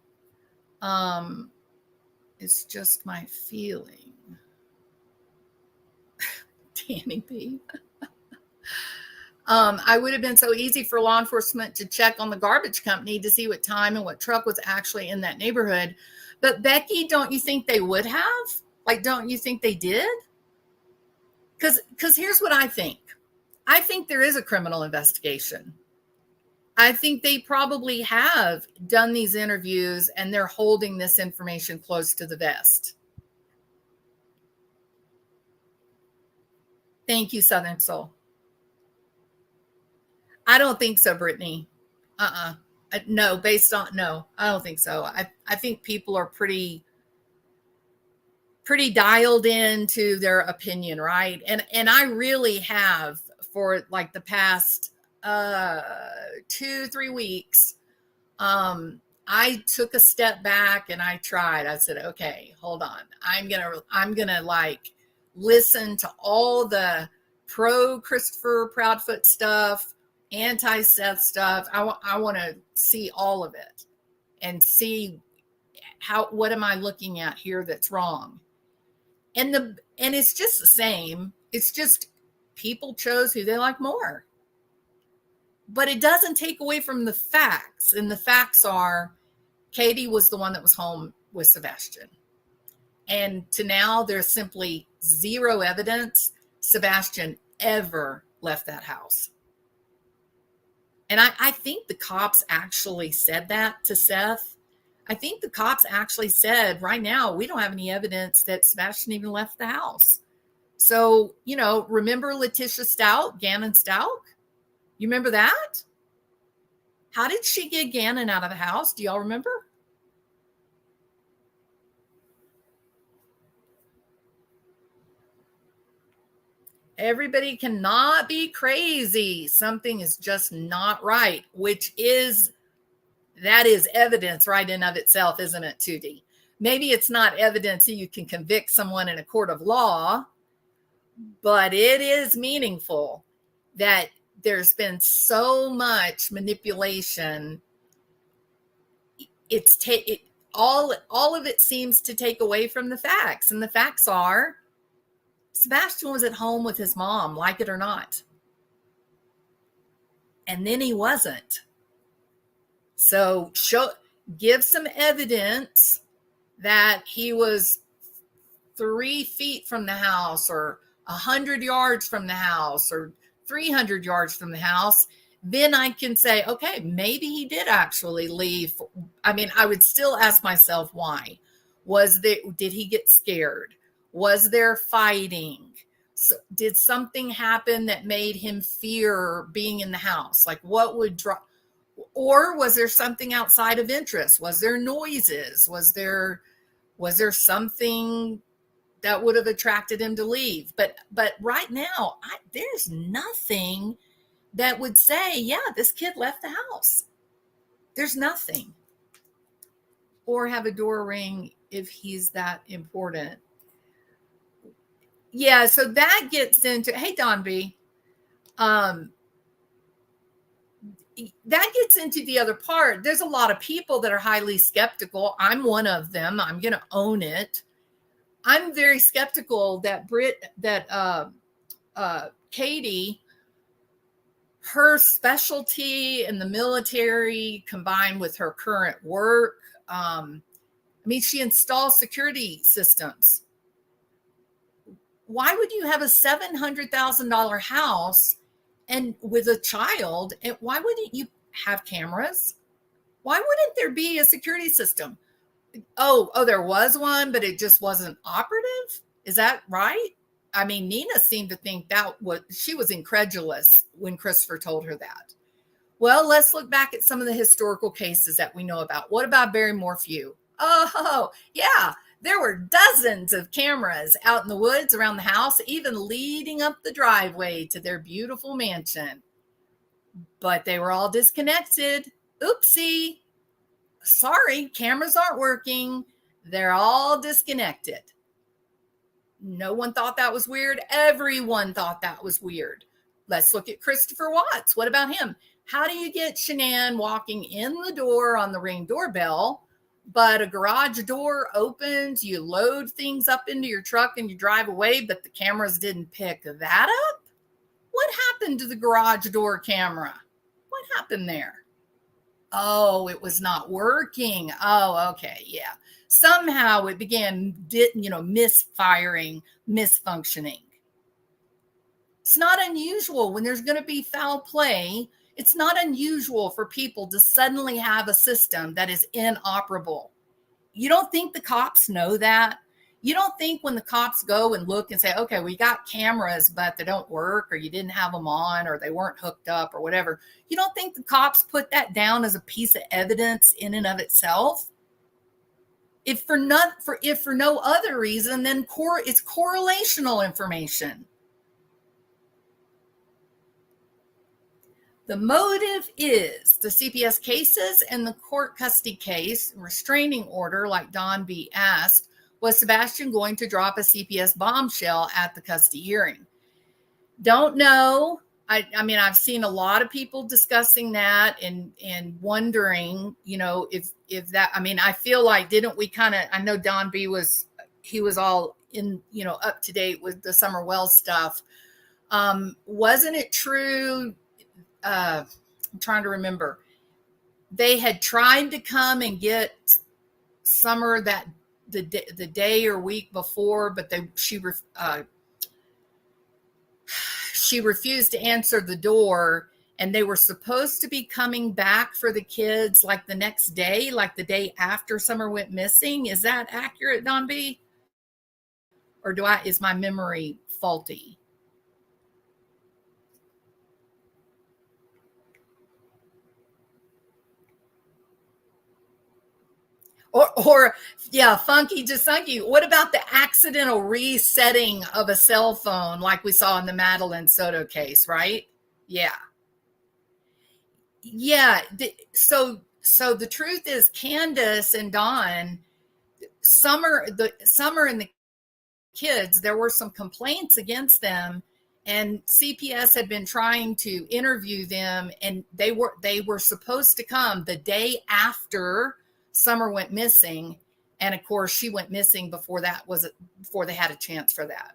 It's just my feeling. Danny B. I would have been so easy for law enforcement to check on the garbage company to see what time and what truck was actually in that neighborhood. But Becky, don't you think they would have? Like, don't you think they did? Because here's what I think. I think there is a criminal investigation. I think they probably have done these interviews and they're holding this information close to the vest. Thank you, Southern Soul. I don't think so, Brittany. No, I don't think so. I think people are pretty dialed into their opinion, right? And I really have for like the past 2-3 weeks. I took a step back and I tried. I said, okay, hold on. I'm gonna like listen to all the pro Christopher Proudfoot stuff, anti Seth stuff. I want to see all of it and see what am I looking at here that's wrong. And it's just the same. It's just people chose who they like more. But it doesn't take away from the facts. And the facts are Katie was the one that was home with Sebastian. And to now, there's simply zero evidence Sebastian ever left that house. And I think the cops actually said that to Seth. I think the cops actually said, right now, we don't have any evidence that Sebastian even left the house. So, remember Letitia Stout, Gannon Stout? You remember that? How did she get Gannon out of the house? Do y'all remember? Everybody cannot be crazy. Something is just not right, that is evidence right in of itself, isn't it, 2D? Maybe it's not evidence that you can convict someone in a court of law, but it is meaningful that there's been so much manipulation. All of it seems to take away from the facts, and the facts are Sebastian was at home with his mom, like it or not. And then he wasn't. So give some evidence that he was 3 feet from the house or 100 yards from the house or 300 yards from the house. Then I can say, okay, maybe he did actually leave. I mean, I would still ask myself why. Did he get scared? Was there fighting? So did something happen that made him fear being in the house? Like what would draw, or was there something outside of interest? Was there noises? Was there something that would have attracted him to leave? But right now, there's nothing that would say, yeah, this kid left the house. There's nothing. Or have a door ring if he's that important. Yeah, so that gets into, hey, Don B. that gets into the other part. There's a lot of people that are highly skeptical. I'm one of them. I'm going to own it. I'm very skeptical that Katie, her specialty in the military combined with her current work, she installs security systems. Why would you have a $700,000 house and with a child? And why wouldn't you have cameras? Why wouldn't there be a security system? Oh, there was one, but it just wasn't operative. Is that right? Nina seemed to think she was incredulous when Christopher told her that. Well, let's look back at some of the historical cases that we know about. What about Barrymore Few? Oh, yeah. There were dozens of cameras out in the woods around the house, even leading up the driveway to their beautiful mansion. But they were all disconnected. Oopsie. Sorry, cameras aren't working. They're all disconnected. No one thought that was weird. Everyone thought that was weird. Let's look at Christopher Watts. What about him? How do you get Shanann walking in the door on the Ring doorbell, but a garage door opens, you load things up into your truck and you drive away, but the cameras didn't pick that up? What happened to the garage door camera? What happened there? Oh, it was not working. Oh, okay. Yeah. Somehow it began, misfiring, misfunctioning. It's not unusual when there's going to be foul play. It's not unusual for people to suddenly have a system that is inoperable. You don't think the cops know that? You don't think when the cops go and look and say, okay, we got cameras, but they don't work, or you didn't have them on, or they weren't hooked up, or whatever. You don't think the cops put that down as a piece of evidence in and of itself? If for no other reason, then it's correlational information. The motive is the CPS cases and the court custody case, restraining order, like Don B. asked. Was Sebastian going to drop a CPS bombshell at the custody hearing? Don't know. I've seen a lot of people discussing that and wondering, if that, I feel like, didn't we I know Don B was all in, up to date with the Summer Wells stuff. Wasn't it true? I'm trying to remember. They had tried to come and get Summer the day or week before, but she refused to answer the door, and they were supposed to be coming back for the kids like the next day, like the day after Summer went missing. Is that accurate, Don B? Or is my memory faulty? Or yeah, funky Jasunky. What about the accidental resetting of a cell phone like we saw in the Madeline Soto case, right? Yeah. Yeah. So the truth is, Candace and Dawn, Summer and the kids, there were some complaints against them, and CPS had been trying to interview them, and they were supposed to come the day after Summer went missing, and of course she went missing before they had a chance for that.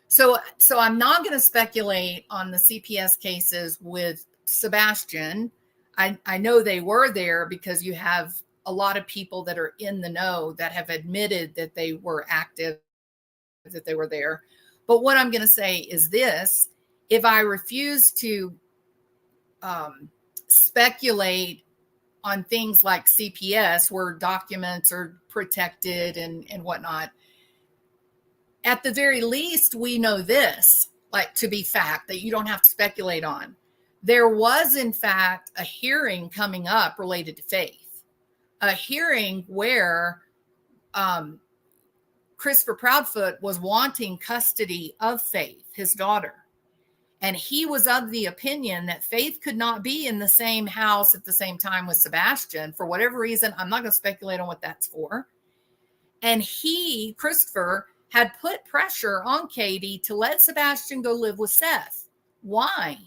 So I'm not going to speculate on the CPS cases with Sebastian. I know they were there because you have a lot of people that are in the know that have admitted that they were active, that they were there. But what I'm going to say is this: if I refuse to speculate on things like CPS, where documents are protected and whatnot, at the very least, we know this, like, to be fact, that you don't have to speculate on. There was, in fact, a hearing coming up related to Faith, a hearing where Christopher Proudfoot was wanting custody of Faith, his daughter. And he was of the opinion that Faith could not be in the same house at the same time with Sebastian for whatever reason. I'm not going to speculate on what that's for. And Christopher, had put pressure on Katie to let Sebastian go live with Seth. Why?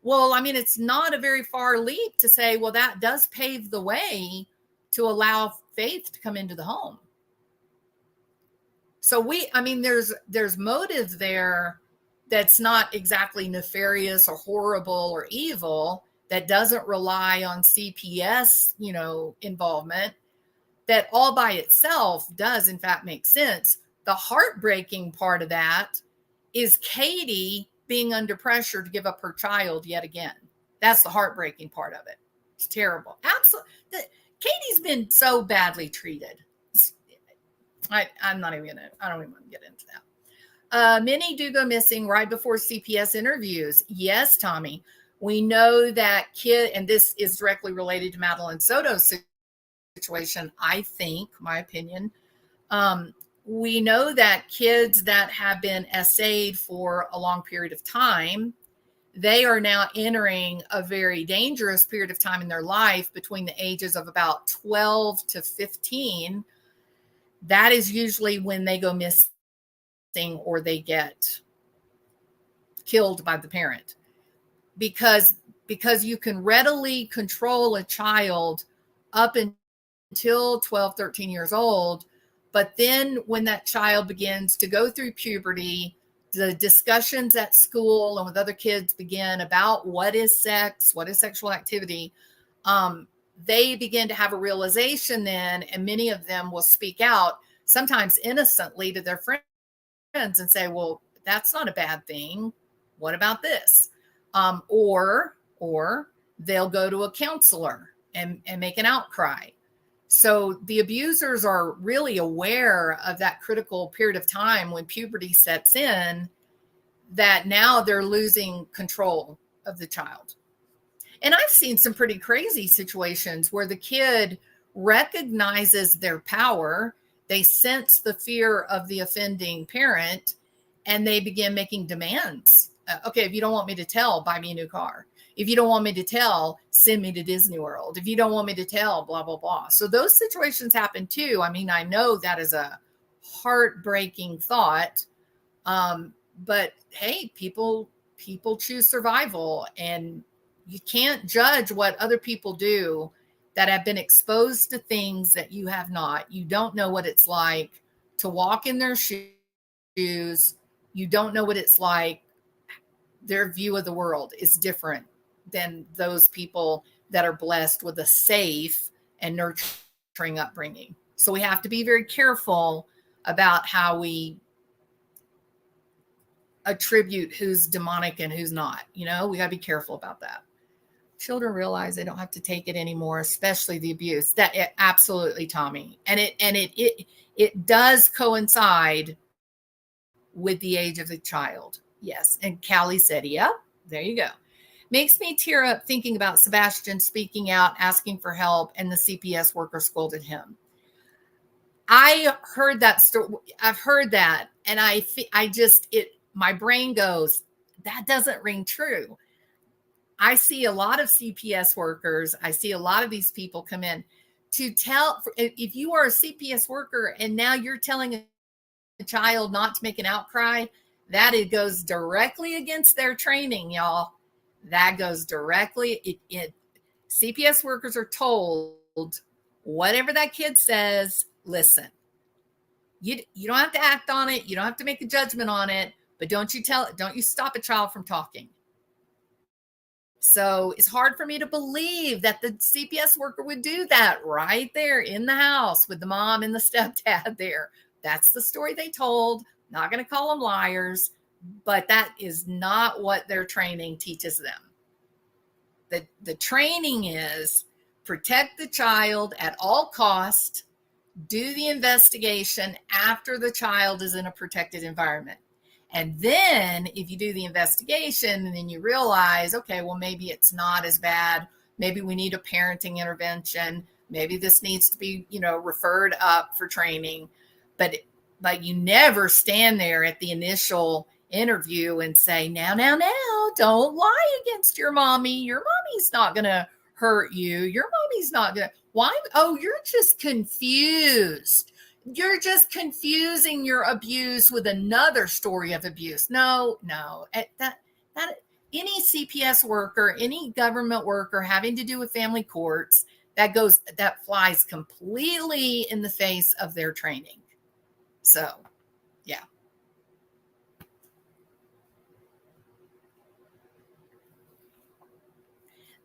Well, I mean, it's not a very far leap to say, well, that does pave the way to allow faith to come into the home. So I mean, there's motive there that's not exactly nefarious or horrible or evil, that doesn't rely on CPS, involvement, that all by itself does in fact make sense. The heartbreaking part of that is Katie being under pressure to give up her child yet again. That's the heartbreaking part of it. It's terrible. Absolutely. Katie's been so badly treated. I don't even want to get into that. Many do go missing right before CPS interviews. Yes, Tommy. We know that and this is directly related to Madeline Soto's situation, I think, my opinion. We know that kids that have been SA'd for a long period of time, they are now entering a very dangerous period of time in their life between the ages of about 12 to 15. That is usually when they go missing or they get killed by the parent, because you can readily control a child up until 12, 13 years old. But then when that child begins to go through puberty, the discussions at school and with other kids begin about what is sex, what is sexual activity. They begin to have a realization then, and many of them will speak out, sometimes innocently, to their friends and say, well, that's not a bad thing. What about this? Or they'll go to a counselor and make an outcry. So the abusers are really aware of that critical period of time when puberty sets in, that now they're losing control of the child. And I've seen some pretty crazy situations where the kid recognizes their power, they sense the fear of the offending parent, and they begin making demands. Okay, if you don't want me to tell, buy me a new car. If you don't want me to tell, send me to Disney World. If you don't want me to tell, blah, blah, blah. So those situations happen too. I mean, I know that is a heartbreaking thought. But hey, people choose survival, and you can't judge what other people do that have been exposed to things that you have not. You don't know what it's like to walk in their shoes. You don't know what it's like. Their view of the world is different than those people that are blessed with a safe and nurturing upbringing. So we have to be very careful about how we attribute who's demonic and who's not. We got to be careful about that. Children realize they don't have to take it anymore, especially the abuse. Absolutely, Tommy. And it does coincide with the age of the child. Yes. And Callie said, yeah, there you go. Makes me tear up thinking about Sebastian speaking out, asking for help, and the CPS worker scolded him. I heard that story. I've heard that. And my brain goes, that doesn't ring true. I see a lot of CPS workers. I see a lot of these people come in to tell, if you are a CPS worker and now you're telling a child not to make an outcry, that it goes directly against their training, y'all. That goes directly. CPS workers are told, whatever that kid says, listen. You don't have to act on it. You don't have to make a judgment on it, but don't you stop a child from talking. So it's hard for me to believe that the CPS worker would do that right there in the house with the mom and the stepdad there. That's the story they told. Not going to call them liars, but that is not what their training teaches them. The training is protect the child at all costs, do the investigation after the child is in a protected environment. And then if you do the investigation and then you realize, okay, well, maybe it's not as bad. Maybe we need a parenting intervention. Maybe this needs to be, referred up for training. But you never stand there at the initial interview and say, now, don't lie against your mommy. Your mommy's not going to hurt you. Your mommy's not going to. Why? Oh, you're just confused. You're just confusing your abuse with another story of abuse. No, that any CPS worker, any government worker having to do with family courts, that flies completely in the face of their training. So, yeah.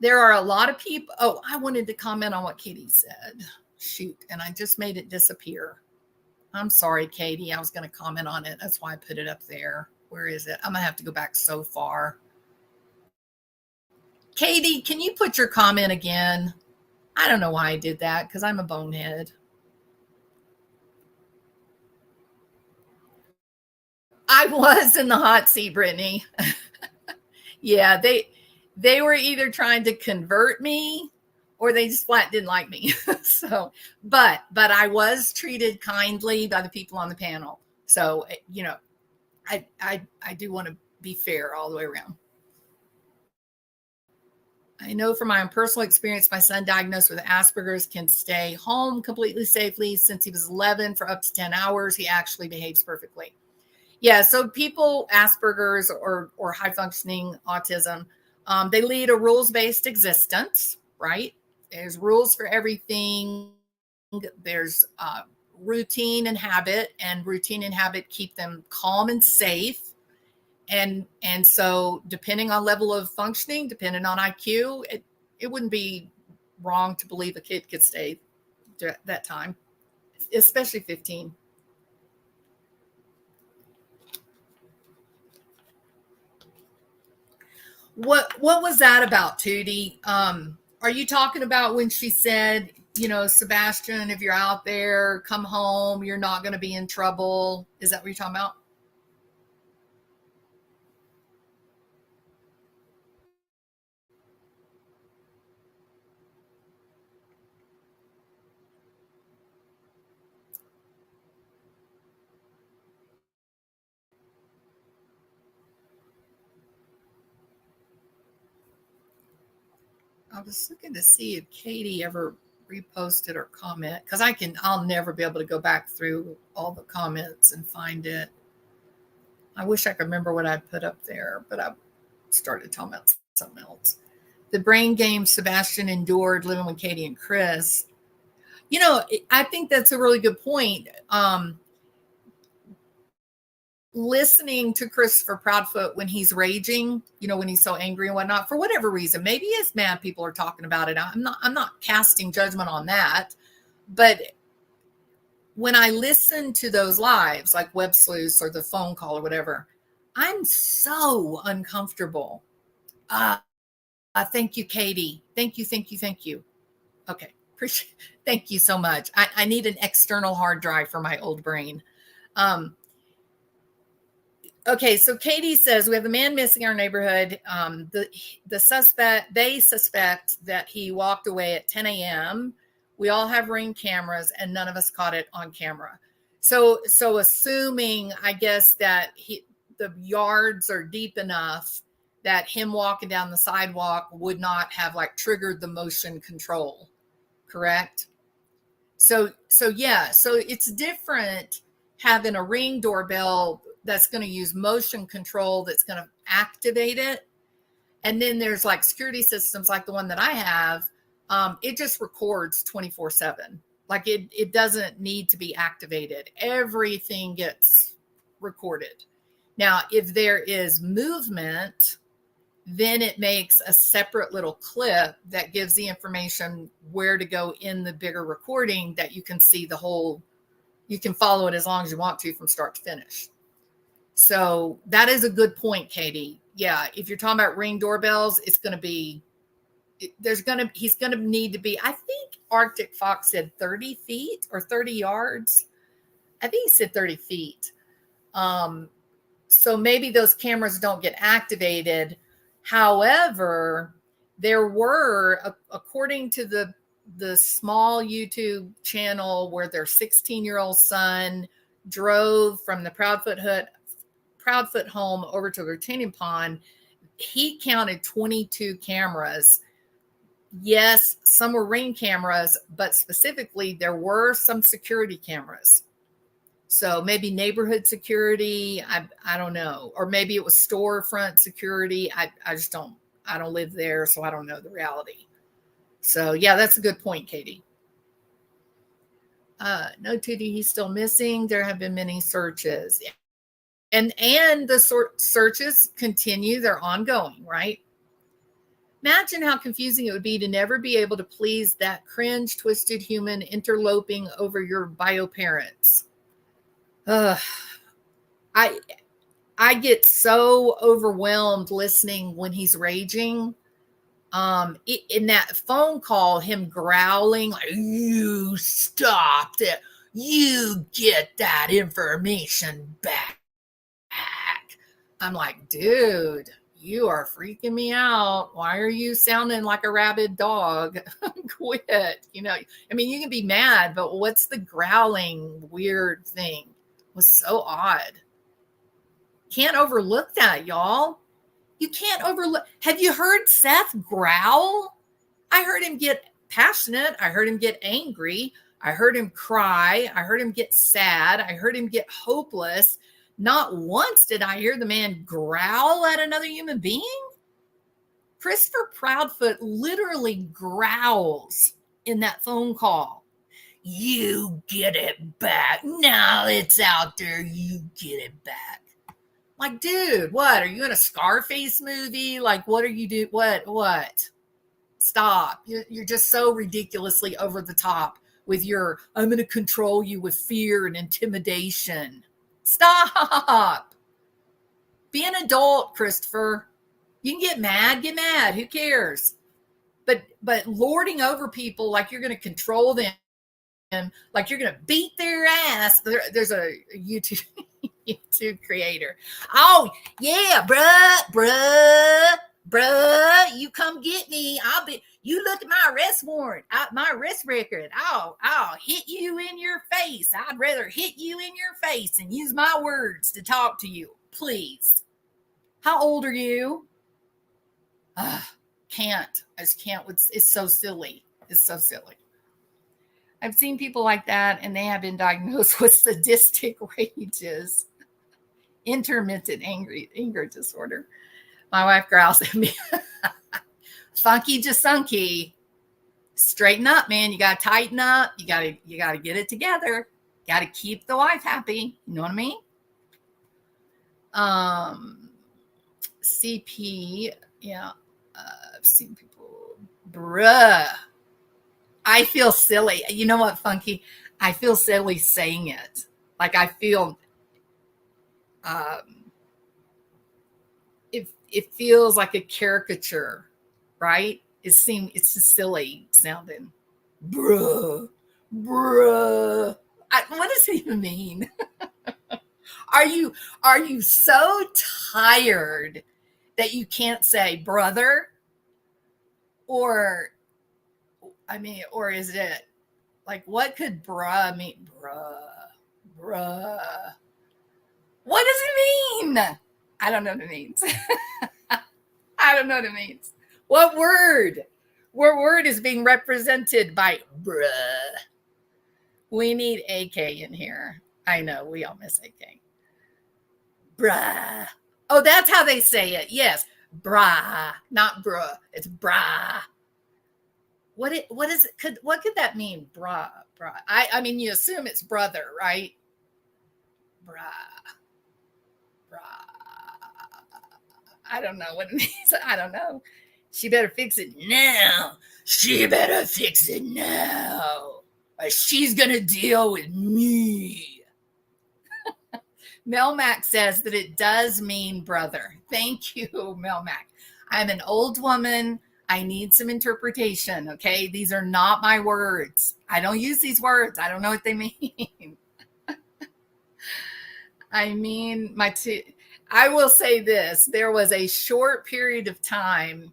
There are a lot of people. Oh, I wanted to comment on what Katie said. Shoot, and I just made it disappear. I'm sorry, Katie. I was going to comment on it. That's why I put it up there. Where is it? I'm going to have to go back so far. Katie, can you put your comment again? I don't know why I did that because I'm a bonehead. I was in the hot seat, Brittany. Yeah, they were either trying to convert me or they just flat didn't like me. So, but I was treated kindly by the people on the panel. So, you know, I do want to be fair all the way around. I know from my own personal experience, my son diagnosed with Asperger's can stay home completely safely since he was 11 for up to 10 hours. He actually behaves perfectly. Yeah, so people, Asperger's or high functioning autism, they lead a rules-based existence, right? There's rules for everything. There's routine and habit keep them calm and safe. And so depending on level of functioning, depending on IQ, it wouldn't be wrong to believe a kid could stay that time, especially 15. What was that about, Tootie? Are you talking about when she said, you know, Sebastian, if you're out there, come home, you're not going to be in trouble? Is that what you're talking about? I was looking to see if Katie ever reposted or comment because I'll never be able to go back through all the comments and find it. I wish I could remember what I put up there, but I started talking about something else. The brain game Sebastian endured living with Katie and Chris. You know, I think that's a really good point. Listening to Christopher Proudfoot when he's raging, you know, when he's so angry and whatnot, for whatever reason, maybe it's mad people are talking about it. I'm not casting judgment on that. But when I listen to those lives, like Web Sleuths or the phone call or whatever, I'm so uncomfortable. Thank you, Katie. Thank you. Okay. Appreciate. Thank you so much. I need an external hard drive for my old brain. Okay, so Katie says we have a man missing in our neighborhood. They suspect that he walked away at 10 a.m. We all have Ring cameras, and none of us caught it on camera. So assuming, I guess, that the yards are deep enough that him walking down the sidewalk would not have like triggered the motion control, correct? So yeah, so it's different having a Ring doorbell that's going to use motion control that's going to activate it. And then there's like security systems like the one that I have. It just records 24/7. Like it doesn't need to be activated. Everything gets recorded. Now, if there is movement, then it makes a separate little clip that gives the information where to go in the bigger recording that you can see the whole, you can follow it as long as you want to from start to finish. So that is a good point, Katie. Yeah, if you're talking about Ring doorbells, it's going to be, he's going to need to be, I think Arctic Fox said 30 feet or 30 yards. I think he said 30 feet. So maybe those cameras don't get activated. However, there were, according to the small YouTube channel where their 16-year-old son drove from the Proudfoot home over to the retaining pond, he counted 22 cameras. Yes, some were Ring cameras, but specifically there were some security cameras. So maybe neighborhood security, I don't know. Or maybe it was storefront security. I don't live there, so I don't know the reality. So yeah, that's a good point, Katie. No 2D, he's still missing. There have been many searches. And the searches continue, they're ongoing, right? Imagine how confusing it would be to never be able to please that cringe, twisted human interloping over your bio parents. I get so overwhelmed listening when he's raging. In that phone call, him growling like, "You stopped it. You get that information back." I'm like, dude, you are freaking me out. Why are you sounding like a rabid dog? Quit. You know, I mean, you can be mad, but what's the growling weird thing? It was so odd. Can't overlook that, y'all. You can't overlook. Have you heard Seth growl? I heard him get passionate. I heard him get angry. I heard him cry. I heard him get sad. I heard him get hopeless. Not once did I hear the man growl at another human being. Christopher Proudfoot literally growls in that phone call. You get it back. Now it's out there. You get it back. Like, dude, what? Are you in a Scarface movie? Like, what are you doing? What? Stop. You're just so ridiculously over the top with your, I'm going to control you with fear and intimidation. Stop. Be an adult, Christopher. You can get mad. Who cares? But lording over people like you're going to control them, like you're going to beat their ass. There's a YouTube creator. Oh, yeah, bruh, you come get me. You look at my arrest warrant, my arrest record. I'll hit you in your face. I'd rather hit you in your face and use my words to talk to you. Please. How old are you? Can't. I just can't. It's so silly. It's so silly. I've seen people like that, and they have been diagnosed with sadistic rages, intermittent anger disorder. My wife growls at me. Funky Jasunky. Straighten up, man. You gotta tighten up. You gotta get it together. Gotta keep the wife happy. You know what I mean? CP, yeah. I've seen people. Bruh. I feel silly. You know what, Funky? I feel silly saying it. Like I feel it feels like a caricature, right? It's just silly sounding. Bruh. What does it even mean? Are you so tired that you can't say brother? Or is it like, what could bruh mean? Bruh. What does it mean? I don't know what it means. I don't know what it means. What word? What word is being represented by bruh? We need AK in here. I know, we all miss AK. Bruh. Oh, that's how they say it. Yes. Brah. Not bruh. It's brah. What is it? What could that mean? Brah. I mean, you assume it's brother, right? Brah. I don't know what it means. I don't know. She better fix it now. Or she's going to deal with me. Melmac says that it does mean brother. Thank you, Melmac. I'm an old woman. I need some interpretation, okay? These are not my words. I don't use these words. I don't know what they mean. I mean, I will say this. There was a short period of time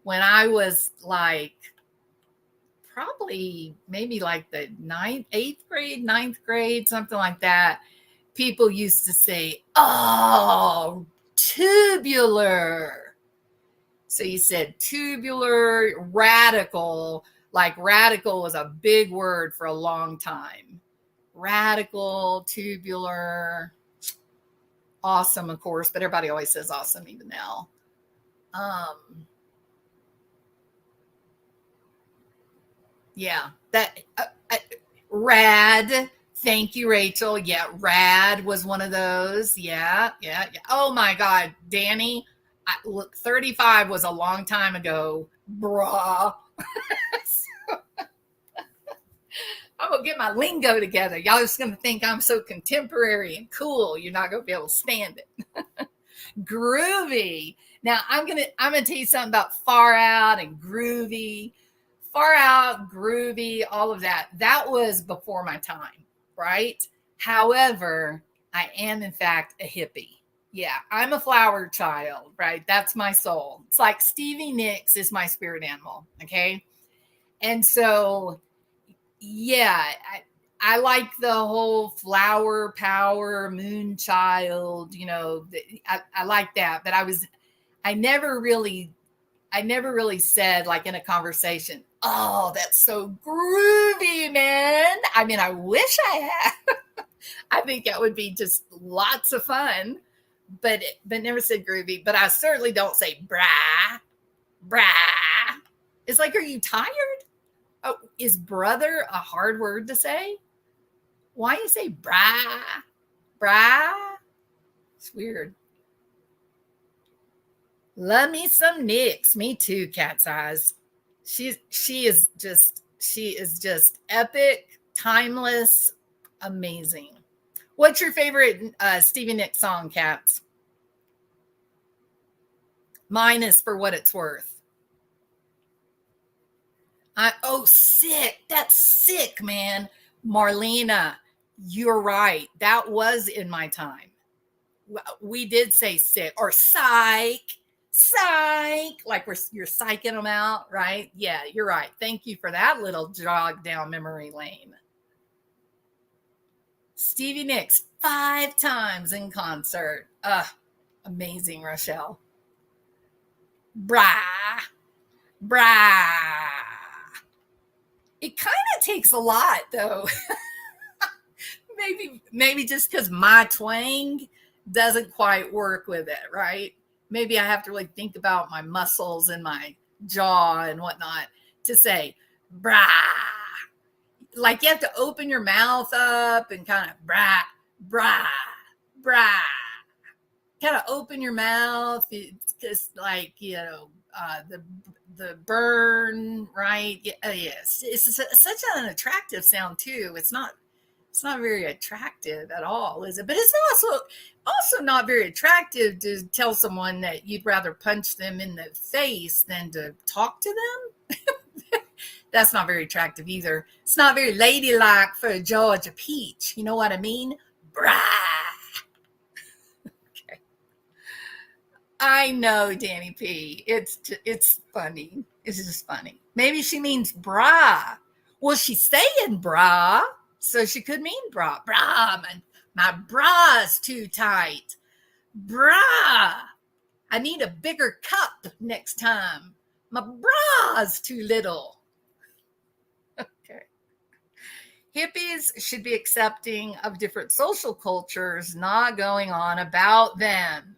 when I was like, probably maybe like the 9th grade, something like that. People used to say, oh, tubular. So you said tubular, radical. Like radical was a big word for a long time. radical, tubular, awesome, of course, but everybody always says awesome even now. Yeah, that rad. Thank you, Rachel. Yeah, rad was one of those. Yeah. Oh my God, Danny. Look, 35 was a long time ago, brah. I'm gonna get my lingo together. Y'all just gonna think I'm so contemporary and cool. You're not gonna be able to stand it. Groovy. Now I'm gonna tell you something about far out and groovy. Far out, groovy, all of that. That was before my time, right? However, I am in fact a hippie. Yeah, I'm a flower child, right? That's my soul. It's like Stevie Nicks is my spirit animal, okay? And so, yeah, I like the whole flower power, moon child, I like that. But I never really said, like, in a conversation, oh, that's so groovy, man. I mean, I wish I had. I think that would be just lots of fun, but never said groovy. But I certainly don't say brah. It's like, are you tired? Oh, is brother a hard word to say? Why you say brah? It's weird. Love me some Nyx. Me too, Cat's Eyes. She is just epic, timeless, amazing. What's your favorite Stevie Nicks song, Cats? Mine is For What It's Worth. Sick. That's sick, man. Marlena, you're right. That was in my time. We did say sick or psych, like you're psyching them out, right? Yeah, you're right. Thank you for that little jog down memory lane. Stevie Nicks 5 times in concert. Amazing, Rochelle. Brah. It kind of takes a lot, though. maybe just because my twang doesn't quite work with it, right? Maybe I have to really think about my muscles and my jaw and whatnot to say brah. Like, you have to open your mouth up and kind of brah. Kind of open your mouth. It's just like, the burn, right? Yes, it's such an attractive sound too. It's not very attractive at all, is it? But it's also not very attractive to tell someone that you'd rather punch them in the face than to talk to them. That's not very attractive either. It's not very ladylike for a Georgia peach. You know what I mean? Brah. Okay. I know, Danny P. It's funny. It's just funny. Maybe she means bra. Well, she's saying bra, so she could mean bra. Bra, my bra's too tight. Bra. I need a bigger cup next time. My bra's too little. Okay. Hippies should be accepting of different social cultures, not going on about them.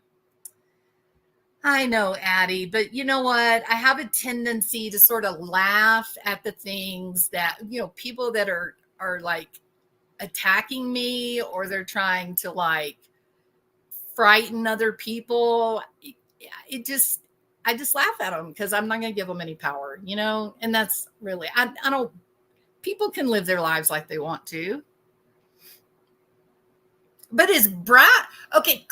I know, Addie, but you know what? I have a tendency to sort of laugh at the things that, people that are like attacking me, or they're trying to like frighten other people. I just laugh at them because I'm not going to give them any power, and that's really, I don't, people can live their lives like they want to. But is bra, okay,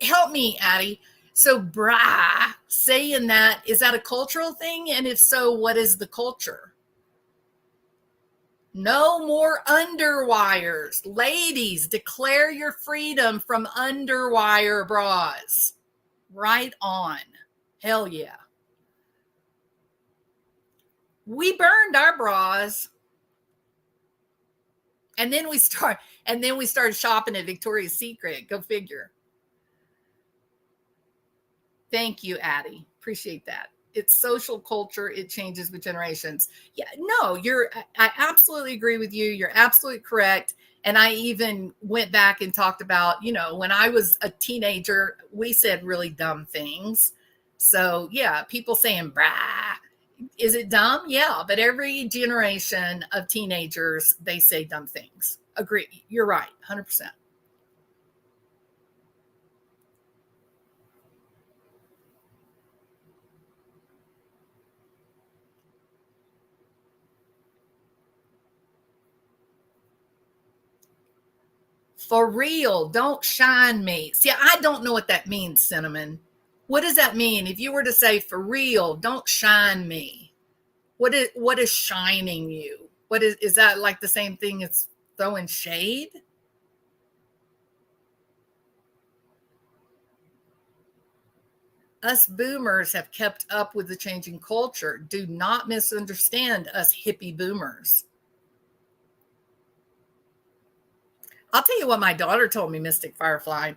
help me, Addie. So bra, saying that, is that a cultural thing? And if so, what is the culture? No more underwires. Ladies, declare your freedom from underwire bras. Right on. Hell yeah. We burned our bras. And then we started shopping at Victoria's Secret. Go figure. Thank you, Addie. Appreciate that. It's social culture. It changes with generations. Yeah, no, I absolutely agree with you. You're absolutely correct. And I even went back and talked about, when I was a teenager, we said really dumb things. So yeah, people saying brah. Is it dumb? Yeah, but every generation of teenagers, they say dumb things. Agree. You're right. 100%. For real, don't shine me. See, I don't know what that means, Cinnamon. What does that mean? If you were to say for real, don't shine me. What is shining you? What is that like the same thing as throwing shade? Us boomers have kept up with the changing culture. Do not misunderstand us hippie boomers. I'll tell you what my daughter told me, Mystic Firefly.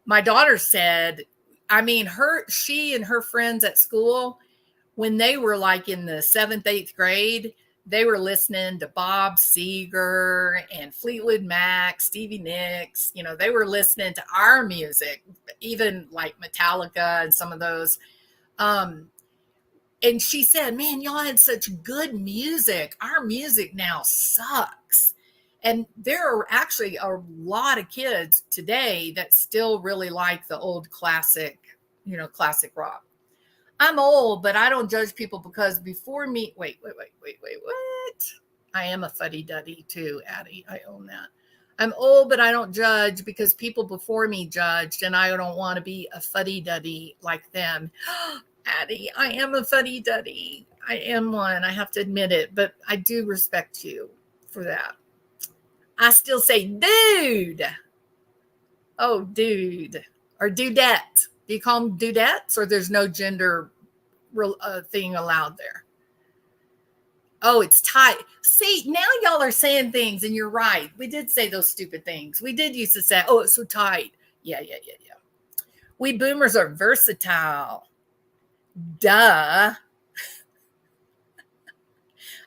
My daughter said, I mean, she and her friends at school, when they were like in the 7th, 8th grade, they were listening to Bob Seger and Fleetwood Mac, Stevie Nicks. They were listening to our music, even like Metallica and some of those. And she said, man, y'all had such good music. Our music now sucks. And there are actually a lot of kids today that still really like the old classic, classic rock. I'm old, but I don't judge people because before me, wait, what? I am a fuddy duddy too, Addie. I own that. I'm old, but I don't judge because people before me judged, and I don't want to be a fuddy duddy like them. Addie, I am a fuddy duddy. I am one. I have to admit it, but I do respect you for that. I still say dude. Oh, dude. Or dudette. Do you call them dudettes, or there's no gender thing allowed there? Oh, it's tight. See, now y'all are saying things, and you're right. We did say those stupid things. We did used to say, oh, it's so tight. Yeah. We boomers are versatile. Duh.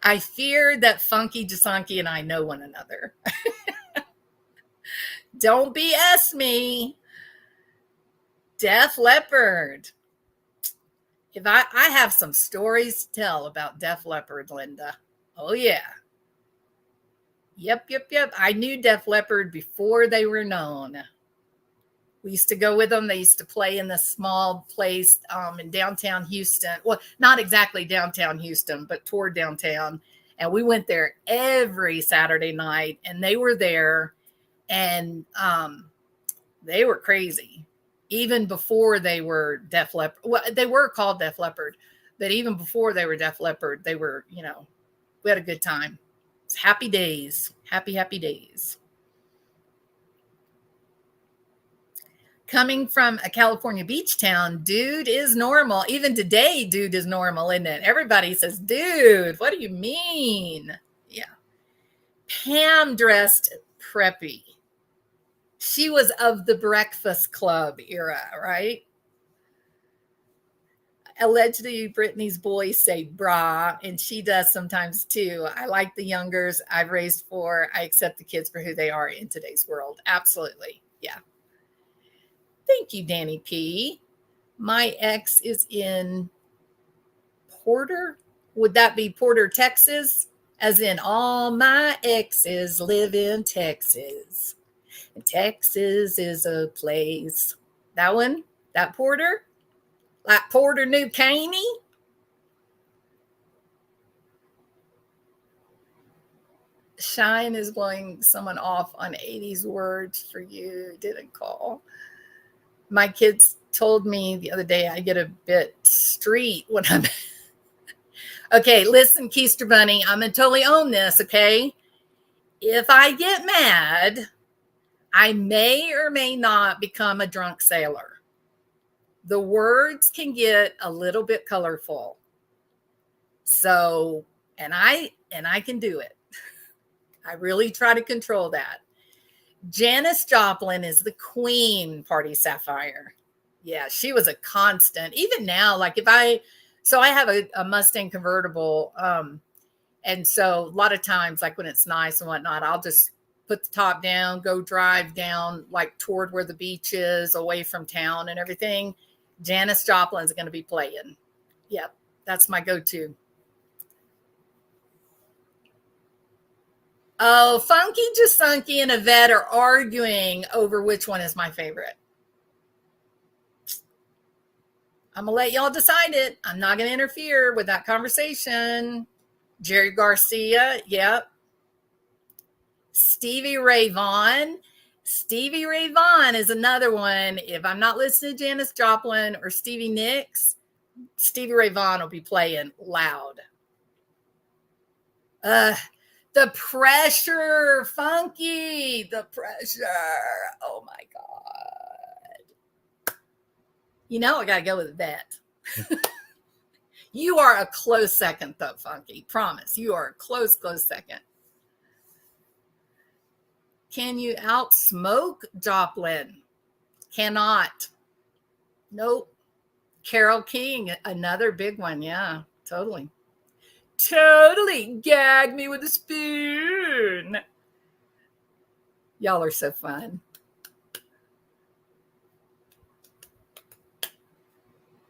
I fear that Funky Jasonki and I know one another. Don't BS me. Def Leppard. If I have some stories to tell about Def Leppard, Linda. Oh yeah. Yep. I knew Def Leppard before they were known. We used to go with them. They used to play in this small place in downtown Houston. Well, not exactly downtown Houston, but toward downtown. And we went there every Saturday night, and they were there, and they were crazy. Even before they were Def Leppard. Well, they were called Def Leppard, but even before they were Def Leppard, they were, we had a good time. It's happy days. Happy days. Coming from a California beach town, dude is normal. Even today, dude is normal, isn't it? Everybody says, dude, what do you mean? Yeah. Pam dressed preppy. She was of the Breakfast Club era, right? Allegedly, Brittany's boys say brah, and she does sometimes too. I like the youngers. I've raised 4. I accept the kids for who they are in today's world. Absolutely. Yeah. Thank you, Danny P. My ex is in Porter. Would that be Porter, Texas? As in, all my exes live in Texas. And Texas is a place. That one? That Porter? Like Porter, New Caney? Shine is blowing someone off on 80s words for you. Didn't call. My kids told me the other day I get a bit street when I'm. Okay, listen, Keister Bunny, I'm going to totally own this, okay? If I get mad, I may or may not become a drunk sailor. The words can get a little bit colorful. So, and I can do it. I really try to control that. Janis Joplin is the queen, Party Sapphire. Yeah, she was a constant. Even now, like if I So I have a Mustang convertible. And so a lot of times, like when it's nice and whatnot, I'll just put the top down, go drive down like toward where the beach is, away from town and everything. Janis Joplin's going to be playing. Yep, that's my go-to. Oh, Funky Jasunky and Yvette are arguing over which one is my favorite. I'm going to let y'all decide it. I'm not going to interfere with that conversation. Jerry Garcia, yep. Stevie Ray Vaughan. Stevie Ray Vaughan is another one. If I'm not listening to Janis Joplin or Stevie Nicks, Stevie Ray Vaughan will be playing loud. The pressure, Funky, the pressure. Oh my God. You know, I got to go with that. You are a close second, though, Funky. Promise. You are a close second. Can you outsmoke Joplin? Cannot. Nope. Carole King, another big one. Yeah, totally. Totally. Gag me with a spoon. Y'all are so fun.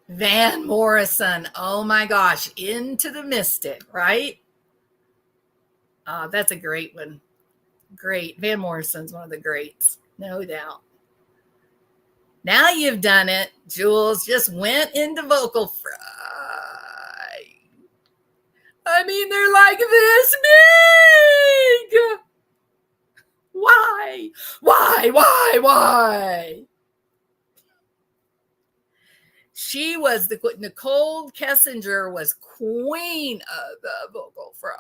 Van Morrison. Oh my gosh. Into the Mystic, right? That's a great one. Great. Van Morrison's one of the greats. No doubt. Now you've done it. Jules just went into vocal fry. I mean, they're like this big. Why? She was Nicole Kessinger was queen of the vocal fry.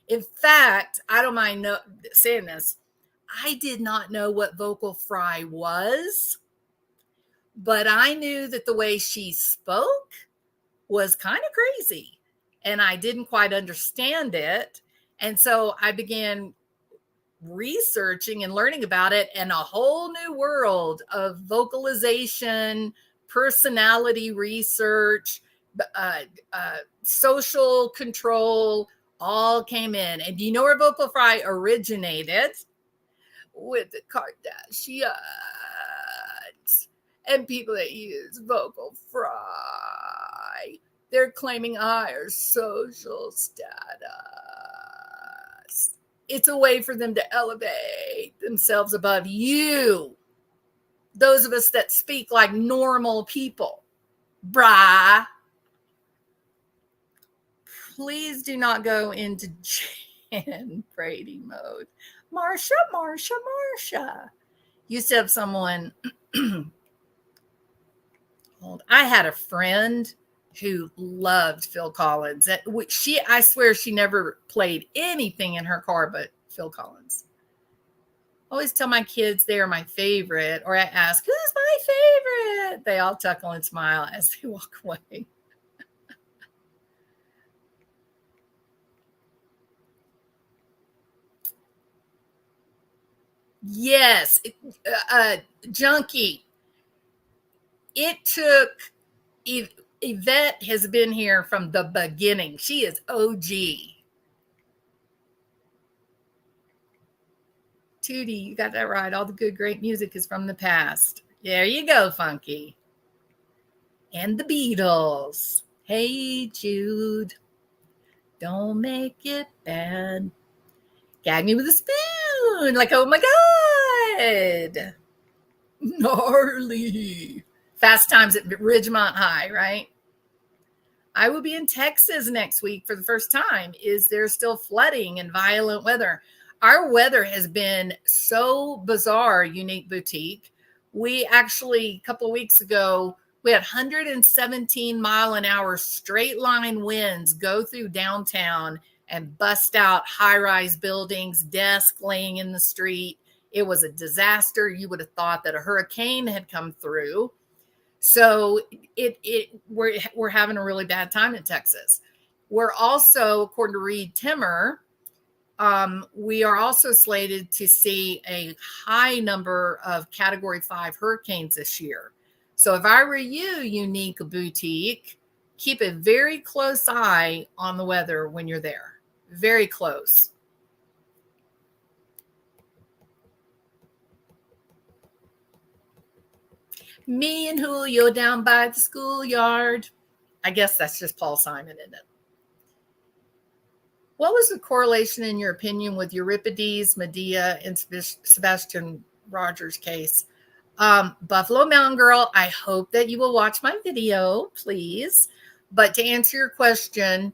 In fact, I don't mind saying this. I did not know what vocal fry was, but I knew that the way she spoke was kind of crazy, and I didn't quite understand it. And so I began researching and learning about it, and a whole new world of vocalization, personality research, social control all came in. And do you know where vocal fry originated? With the Kardashians and people that use vocal fry. They're claiming higher social status. It's a way for them to elevate themselves above you. Those of us that speak like normal people. Brah. Please do not go into Jan Brady mode. Marsha. Used to have someone. I had a friend who loved Phil Collins. I swear she never played anything in her car but Phil Collins. I always tell my kids they are my favorite, or I ask, who's my favorite? They all chuckle and smile as they walk away. Yes, Junkie. It took, Yvette has been here from the beginning. She is OG. Tootie, you got that right. All the good, great music is from the past. There you go, Funky. And the Beatles. Hey, Jude. Don't make it bad. Gag me with a spoon. Like, oh my God. Gnarly. Fast Times at Ridgemont High, right? I will be in Texas next week for the first time. Is there still flooding and violent weather? Our weather has been so bizarre, Unique Boutique. We actually, a couple of weeks ago, we had 117 mile an hour straight line winds go through downtown and bust out high-rise buildings, desks laying in the street. It was a disaster. You would have thought that a hurricane had come through. So we're having a really bad time in Texas. We're also, according to Reed Timmer, we are also slated to see a high number of Category 5 hurricanes this year. So if I were you, Unique Boutique, keep a very close eye on the weather when you're there. Very close. Me and Julio down by the schoolyard. I guess that's just Paul Simon, isn't it? What was the correlation, in your opinion, with Euripides, Medea, and Sebastian Rogers case? Buffalo Mountain Girl, I hope that you will watch my video, please. But to answer your question,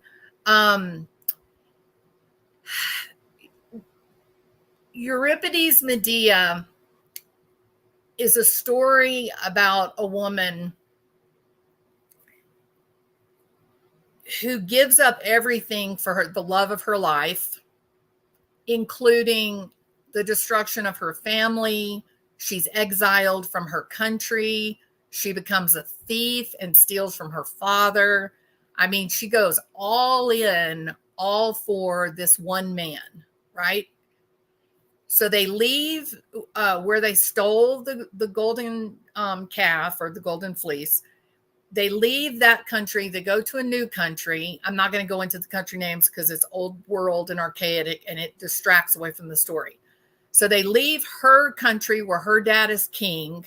Euripides, Medea is a story about a woman who gives up everything for the love of her life, including the destruction of her family. She's exiled from her country. She becomes a thief and steals from her father. I mean, she goes all in, all for this one man, right? So they leave where they stole the golden calf or the golden fleece. They leave that country. They go to a new country. I'm not going to go into the country names because it's old world and archaic and it distracts away from the story. So they leave her country where her dad is king.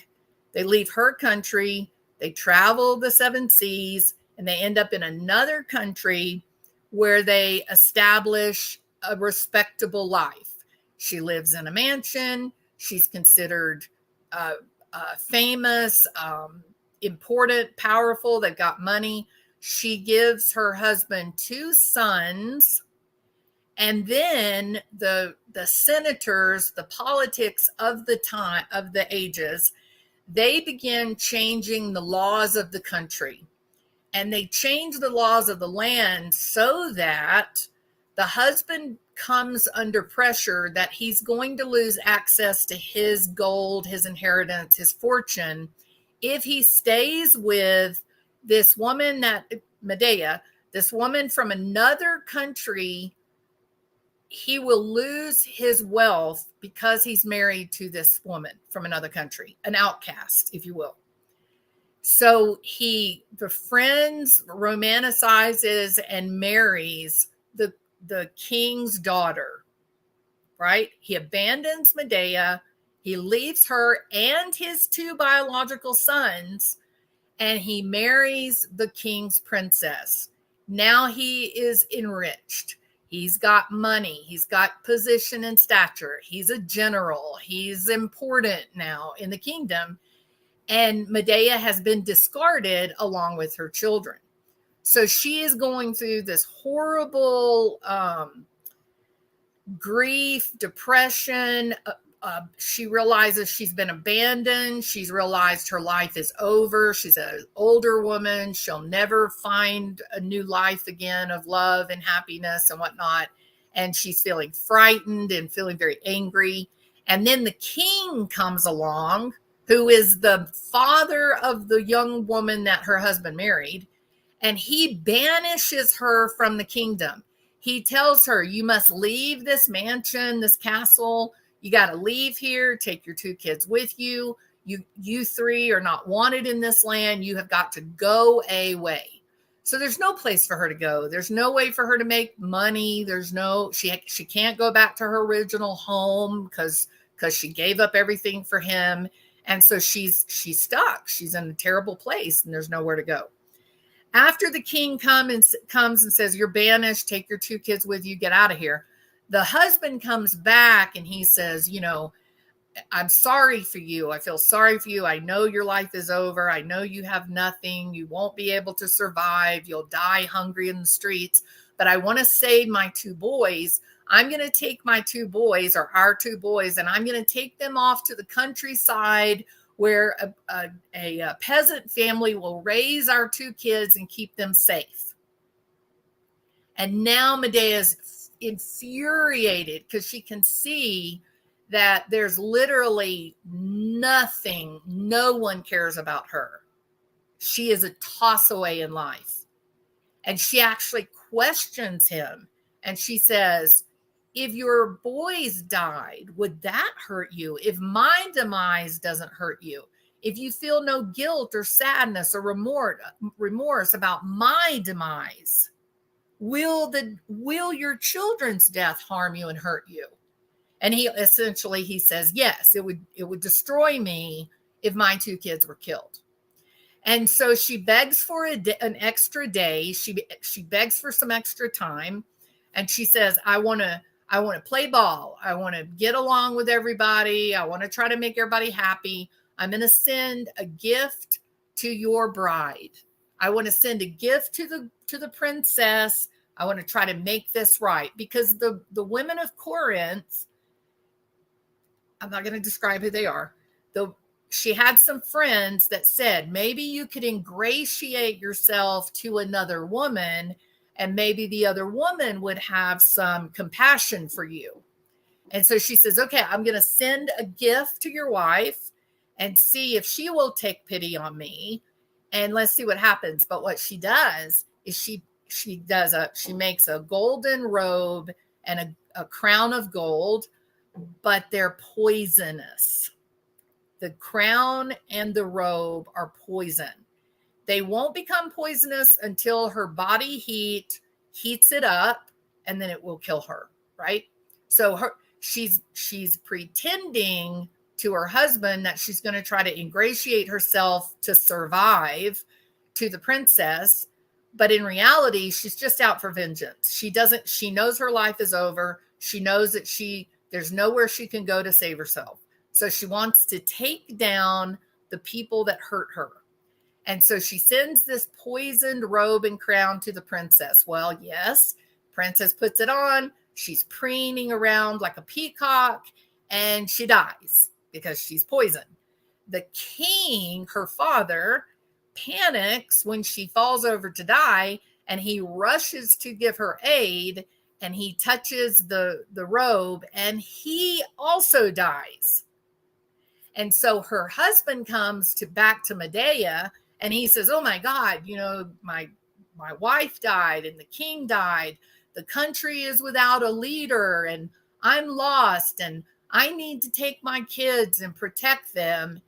They leave her country. They travel the 7 seas and they end up in another country where they establish a respectable life. She lives in a mansion. She's considered famous, important, powerful. They've got money. She gives her husband 2 sons. And then the senators, the politics of the time, of the ages, they begin changing the laws of the country. And they change the laws of the land so that the husband comes under pressure that he's going to lose access to his gold, his inheritance, his fortune, if he stays with this woman, that Medea, this woman from another country. He will lose his wealth because he's married to this woman from another country, an outcast, if you will. So he befriends, romanticizes, and marries the king's daughter, right? He abandons Medea. He leaves her and his 2 biological sons, and he marries the king's princess. Now he is enriched. He's got money. He's got position and stature. He's a general. He's important now in the kingdom. And Medea has been discarded along with her children. So she is going through this horrible grief, depression. She realizes she's been abandoned. She's realized her life is over. She's an older woman. She'll never find a new life again of love and happiness and whatnot. And she's feeling frightened and feeling very angry. And then the king comes along, who is the father of the young woman that her husband married. And he banishes her from the kingdom. He tells her, you must leave this mansion, this castle. You got to leave here, take your 2 kids with you. You 3 are not wanted in this land. You have got to go away. So there's no place for her to go. There's no way for her to make money. She can't go back to her original home because she gave up everything for him. And so she's stuck. She's in a terrible place and there's nowhere to go. After the king comes and says, you're banished, take your 2 kids with you, get out of here. The husband comes back and he says, I'm sorry for you. I feel sorry for you. I know your life is over. I know you have nothing. You won't be able to survive. You'll die hungry in the streets. But I want to save my 2 boys. I'm going to take my 2 boys, or our 2 boys, and I'm going to take them off to the countryside where a peasant family will raise our 2 kids and keep them safe. And now Medea is infuriated because she can see that there's literally nothing. No one cares about her. She is a toss away in life. And she actually questions him. And she says, if your boys died, would that hurt you? If my demise doesn't hurt you, if you feel no guilt or sadness or remorse about my demise, will your children's death harm you and hurt you? And he says, yes, it would destroy me if my 2 kids were killed. And so she begs for an extra day. She begs for some extra time. And she says, I want to play ball. I want to get along with everybody. I want to try to make everybody happy. I'm going to send a gift to your bride. I want to send a gift to the princess. I want to try to make this right, because the women of Corinth, I'm not going to describe who they are. She had some friends that said, maybe you could ingratiate yourself to another woman, and maybe the other woman would have some compassion for you. And so she says, okay, I'm going to send a gift to your wife and see if she will take pity on me, and let's see what happens. But what she does is she makes a golden robe and a crown of gold, but they're poisonous. The crown and the robe are poison. They won't become poisonous until her body heats it up, and then it will kill her, right? So she's pretending to her husband that she's going to try to ingratiate herself to survive to the princess, but in reality, she's just out for vengeance. She knows her life is over. She knows that there's nowhere she can go to save herself. So she wants to take down the people that hurt her. And so she sends this poisoned robe and crown to the princess. Well, yes, princess puts it on. She's preening around like a peacock, and she dies because she's poisoned. The king, her father, panics when she falls over to die, and he rushes to give her aid, and he touches the robe, and he also dies. And so her husband comes back to Medea, and he says, oh my God, my wife died and the king died. The country is without a leader, and I'm lost, and I need to take my kids and protect them.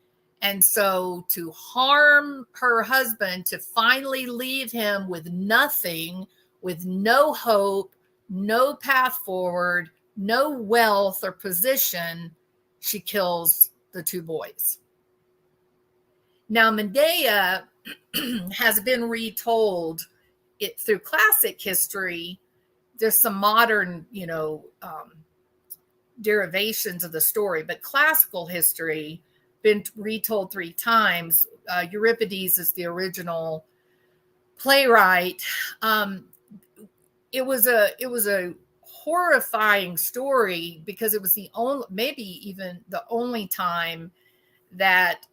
And so to harm her husband, to finally leave him with nothing, with no hope, no path forward, no wealth or position, she kills the 2 boys. Now, Medea has been retold it through classic history. There's some modern, derivations of the story, but classical history been retold 3 times. Euripides is the original playwright. It was a horrifying story, because it was maybe even the only time that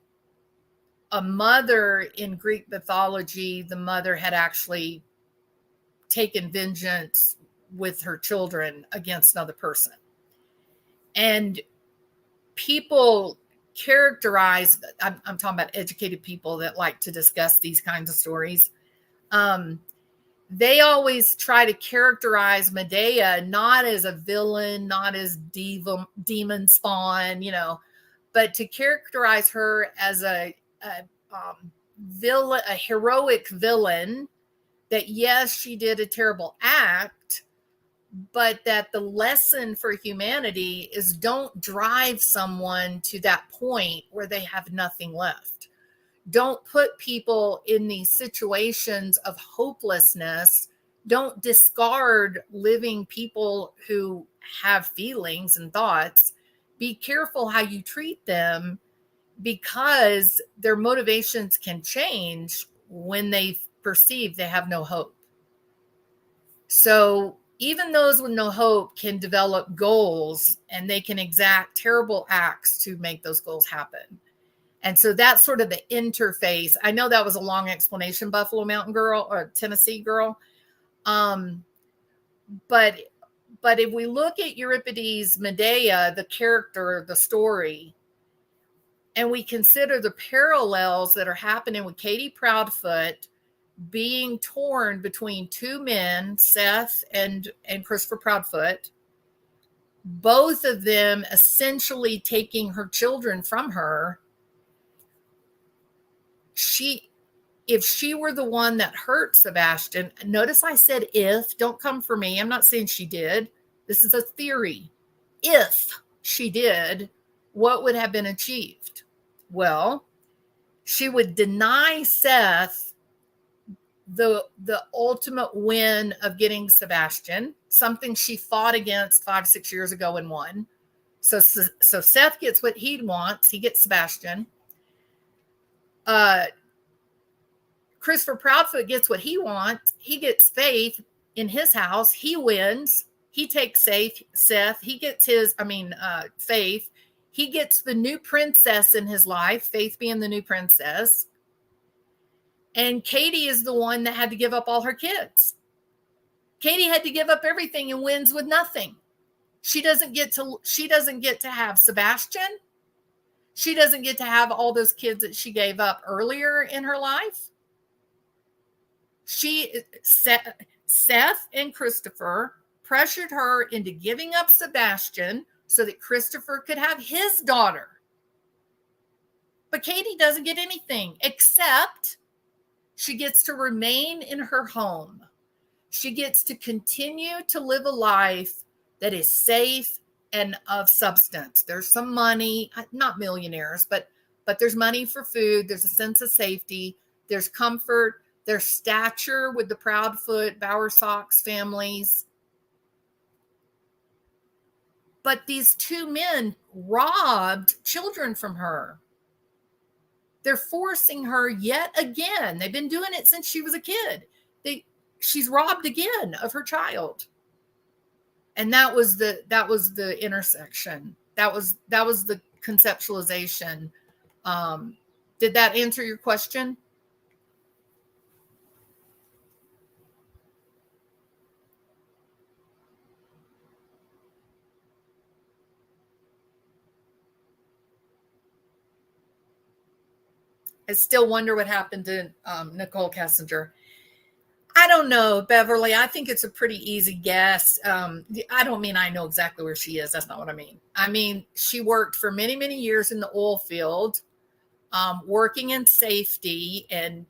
a mother in Greek mythology, the mother had actually taken vengeance with her children against another person. And people characterize, I'm talking about educated people that like to discuss these kinds of stories. They always try to characterize Medea not as a villain, not as demon spawn, but to characterize her as a villain, a heroic villain, that yes, she did a terrible act, but that the lesson for humanity is don't drive someone to that point where they have nothing left. Don't put people in these situations of hopelessness. Don't discard living people who have feelings and thoughts. Be careful how you treat them, because their motivations can change when they perceive they have no hope. So even those with no hope can develop goals, and they can exact terrible acts to make those goals happen. And so that's sort of the interface. I know that was a long explanation, Buffalo Mountain Girl or Tennessee Girl. But if we look at Euripides' Medea, the character, the story, and we consider the parallels that are happening with Katie Proudfoot being torn between 2 men, Seth and Christopher Proudfoot, both of them essentially taking her children from her, if she were the one that hurt Sebastian, notice I said if, don't come for me. I'm not saying she did. This is a theory. If she did, what would have been achieved? Well, she would deny Seth the ultimate win of getting Sebastian, something she fought against 5-6 years ago and won. So Seth gets what he wants. He gets Sebastian. Christopher Proudfoot gets what he wants. He gets Faith in his house. He wins. He takes Seth. He gets Faith. He gets the new princess in his life, Faith being the new princess. And Katie is the one that had to give up all her kids. Katie had to give up everything and wins with nothing. She doesn't get to have Sebastian. She doesn't get to have all those kids that she gave up earlier in her life. Seth and Christopher pressured her into giving up Sebastian so that Christopher could have his daughter. But Katie doesn't get anything except she gets to remain in her home. She gets to continue to live a life that is safe and of substance. There's some money, not millionaires, but there's money for food. There's a sense of safety. There's comfort. There's stature with the Proudfoot, Bowersox families. But these two men robbed children from her. They're forcing her yet again. They've been doing it since she was a kid. She's robbed again of her child. And that was the intersection. That was the conceptualization. Did that answer your question? I still wonder what happened to Nicole Kessinger. I don't know, Beverly. I think it's a pretty easy guess. I don't mean I know exactly where she is. That's not what I mean. I mean, she worked for many, many years in the oil field, working in safety and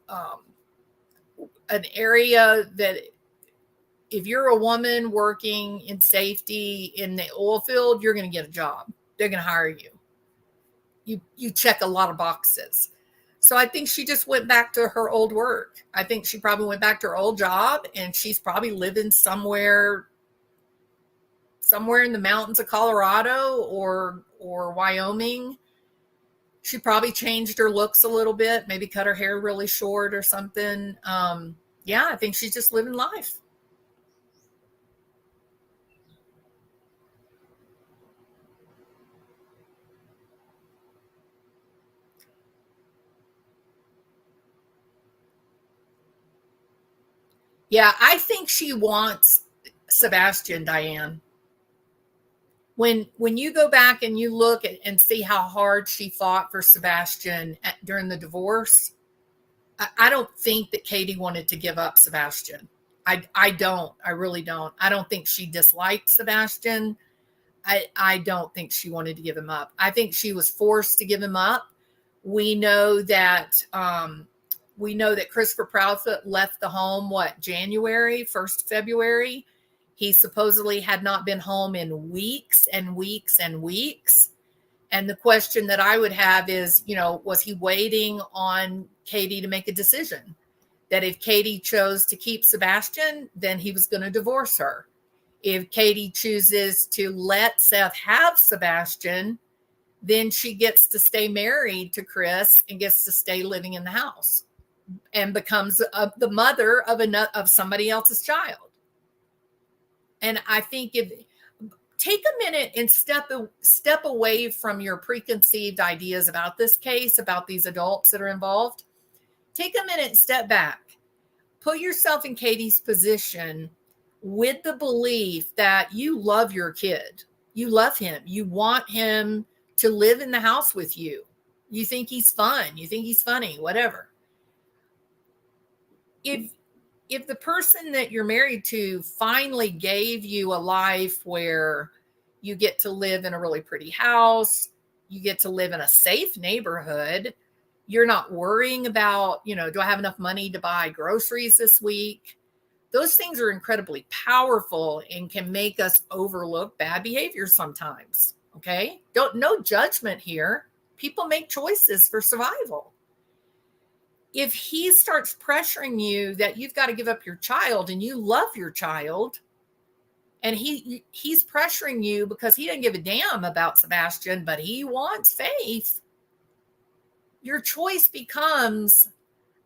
an area that if you're a woman working in safety in the oil field, you're going to get a job. They're going to hire you. You check a lot of boxes. So I think she just went back to her old work. I think she probably went back to her old job, and she's probably living somewhere in the mountains of Colorado or Wyoming. She probably changed her looks a little bit, maybe cut her hair really short or something. Yeah, I think she's just living life. Yeah, I think she wants Sebastian, Diane. When you go back and you look at and see how hard she fought for Sebastian during the divorce, I don't think that Katie wanted to give up Sebastian. I don't. I really don't. I don't think she disliked Sebastian. I don't think she wanted to give him up. I think she was forced to give him up. We know that Christopher Proudfoot left the home, January, 1st February. He supposedly had not been home in weeks and weeks and weeks. And the question that I would have is, was he waiting on Katie to make a decision? That if Katie chose to keep Sebastian, then he was going to divorce her. If Katie chooses to let Seth have Sebastian, then she gets to stay married to Chris and gets to stay living in the house and becomes the mother of somebody else's child. And I think take a minute and step away from your preconceived ideas about this case, about these adults that are involved. Take a minute and step back. Put yourself in Katie's position with the belief that you love your kid. You love him. You want him to live in the house with you. You think he's fun. You think he's funny, whatever. If the person that you're married to finally gave you a life where you get to live in a really pretty house, you get to live in a safe neighborhood, You're not worrying about, do I have enough money to buy groceries this week? Those things are incredibly powerful and can make us overlook bad behavior sometimes. Okay. No judgment here. People make choices for survival. If he starts pressuring you that you've got to give up your child and you love your child, and he's pressuring you because he doesn't give a damn about Sebastian, but he wants Faith, your choice becomes,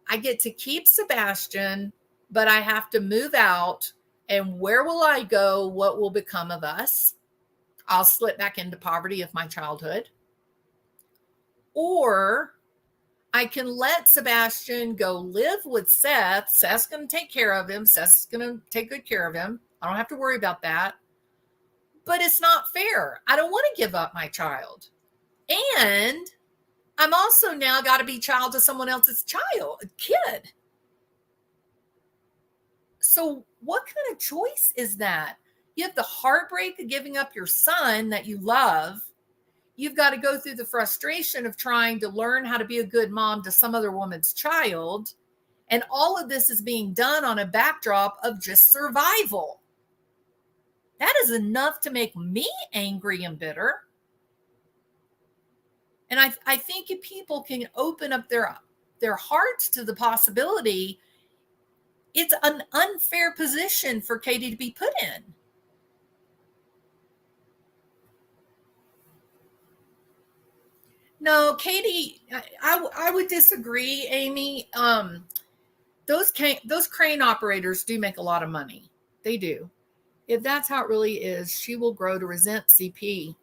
I get to keep Sebastian, but I have to move out. And where will I go? What will become of us? I'll slip back into poverty of my childhood. Or I can let Sebastian go live with Seth. Seth's going to take care of him. Seth's going to take good care of him. I don't have to worry about that. But it's not fair. I don't want to give up my child. And I'm also now got to be child to someone else's kid. So what kind of choice is that? You have the heartbreak of giving up your son that you love. You've got to go through the frustration of trying to learn how to be a good mom to some other woman's child. And all of this is being done on a backdrop of just survival. That is enough to make me angry and bitter. And I think if people can open up their hearts to the possibility, it's an unfair position for Katie to be put in. No, Katie, I would disagree, Amy. Those crane operators do make a lot of money. They do. If that's how it really is, she will grow to resent CP.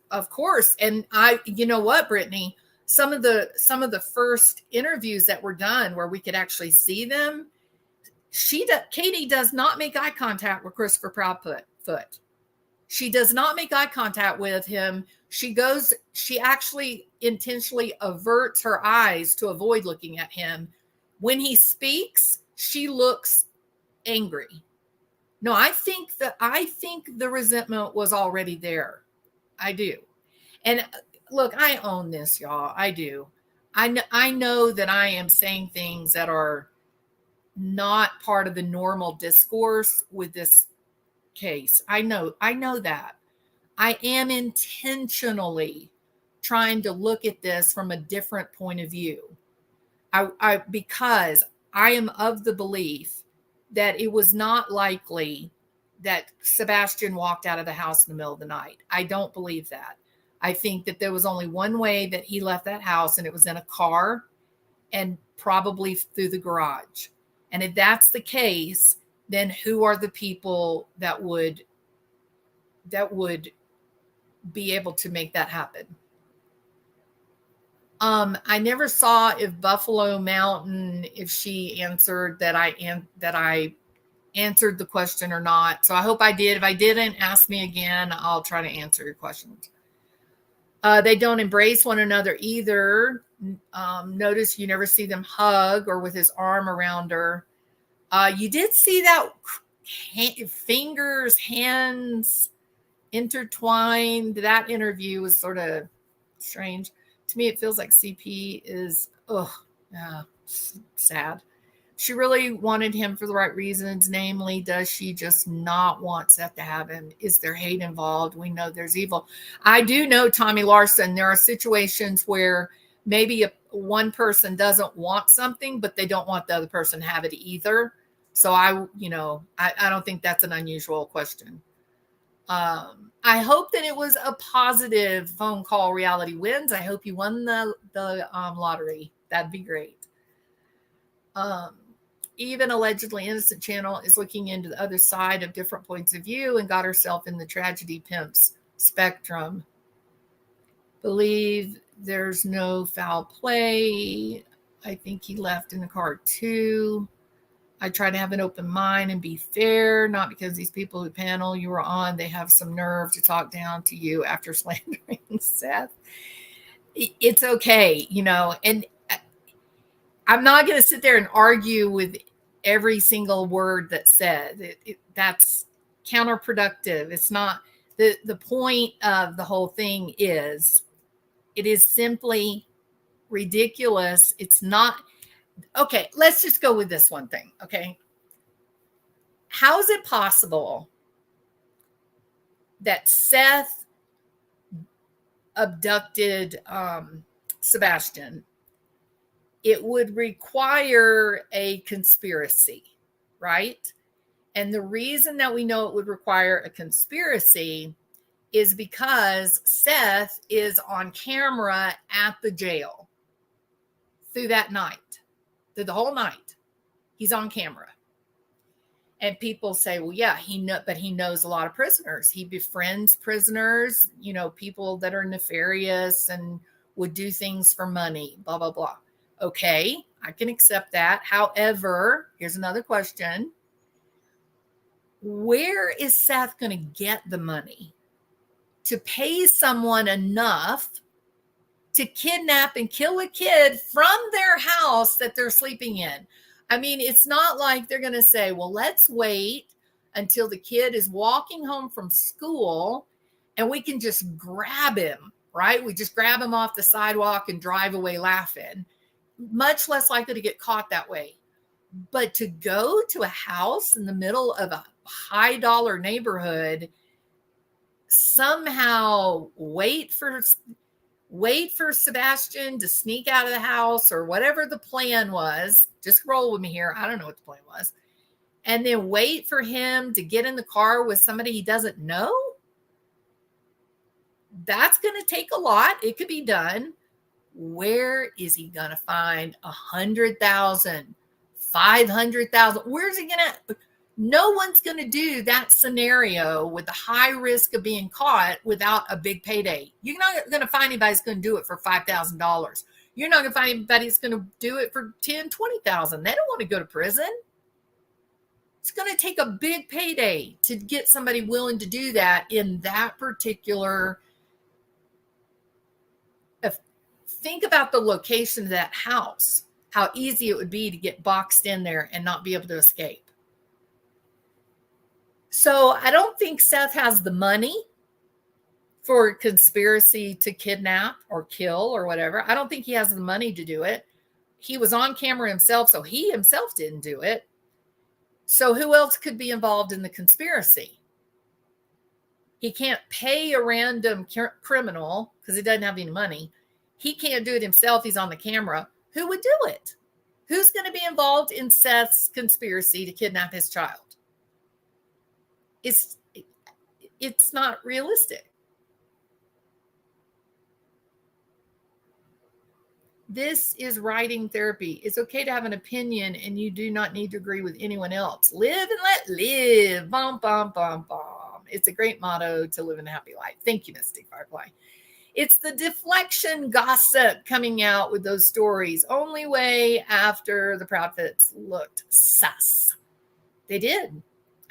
Of course. And you know what, Brittany, some of the first interviews that were done where we could actually see them, Katie does not make eye contact with Christopher Proudfoot. She does not make eye contact with him. She actually intentionally averts her eyes to avoid looking at him. When he speaks, she looks angry. No, I think the resentment was already there. I do. And look, I own this, y'all. I do. I know that I am saying things that are not part of the normal discourse with this case. I know that. I am intentionally trying to look at this from a different point of view. Because I am of the belief that it was not likely that Sebastian walked out of the house in the middle of the night. I don't believe that. I think that there was only one way that he left that house, and it was in a car and probably through the garage. And if that's the case, then who are the people that would be able to make that happen? I never saw if Buffalo Mountain, if she answered that I answered the question or not. So I hope I did. If I didn't, ask me again. I'll try to answer your questions. They don't embrace one another either. Notice you never see them hug or with his arm around her. You did see that fingers, hands intertwined. That interview was sort of strange. To me, it feels like CP is, sad. She really wanted him for the right reasons. Namely, does she just not want Seth to have him? Is there hate involved? We know there's evil. I do know, Tommy Larson, there are situations where maybe one person doesn't want something, but they don't want the other person to have it either. So I don't think that's an unusual question. I hope that it was a positive phone call. Reality wins. I hope you won the lottery. That'd be great. Even allegedly innocent channel is looking into the other side of different points of view and got herself in the tragedy pimps spectrum. Believe there's no foul play. I think he left in the car too. I try to have an open mind and be fair, not because these people who panel you were on, they have some nerve to talk down to you after slandering Seth. It's okay, and I'm not going to sit there and argue with every single word that's said. That's counterproductive. It's not the point of the whole thing is, it is simply ridiculous. It's not. Okay, let's just go with this one thing. Okay. How is it possible that Seth abducted Sebastian? It would require a conspiracy, right? And the reason that we know it would require a conspiracy is because Seth is on camera at the jail through that night, through the whole night. He's on camera. And people say, well, yeah, but he knows a lot of prisoners. He befriends prisoners, people that are nefarious and would do things for money, blah, blah, blah. Okay, I can accept that. However, here's another question. Where is Seth going to get the money to pay someone enough to kidnap and kill a kid from their house that they're sleeping in? I mean, it's not like they're going to say, well, let's wait until the kid is walking home from school and we can just grab him, right? We just grab him off the sidewalk and drive away laughing. Much less likely to get caught that way. But to go to a house in the middle of a high dollar neighborhood, somehow wait for Sebastian to sneak out of the house or whatever the plan was, just roll with me here. I don't know what the plan was. And then wait for him to get in the car with somebody he doesn't know. That's going to take a lot. It could be done. Where is he going to find 100,000, 500,000? Where's he going to? No one's going to do that scenario with the high risk of being caught without a big payday. You're not going to find anybody that's going to do it for $5,000. You're not going to find anybody that's going to do it for $10,000, $20,000. They don't want to go to prison. It's going to take a big payday to get somebody willing to do that in that particular. Think about the location of that house, how easy it would be to get boxed in there and not be able to escape. So I don't think Seth has the money for a conspiracy to kidnap or kill or whatever. I don't think he has the money to do it. He was on camera himself, so he himself didn't do it. So who else could be involved in the conspiracy? He can't pay a random criminal because he doesn't have any money. He can't do it himself. He's on the camera. Who would do it? Who's going to be involved in Seth's conspiracy to kidnap his child? It's not realistic. This is writing therapy. It's okay to have an opinion and you do not need to agree with anyone else. Live and let live. Bum, bum, bum, bum. It's a great motto to live in a happy life. Thank you, Mystic Firefly. It's the deflection gossip coming out with those stories. Only way after the Proudfoots looked sus. They did.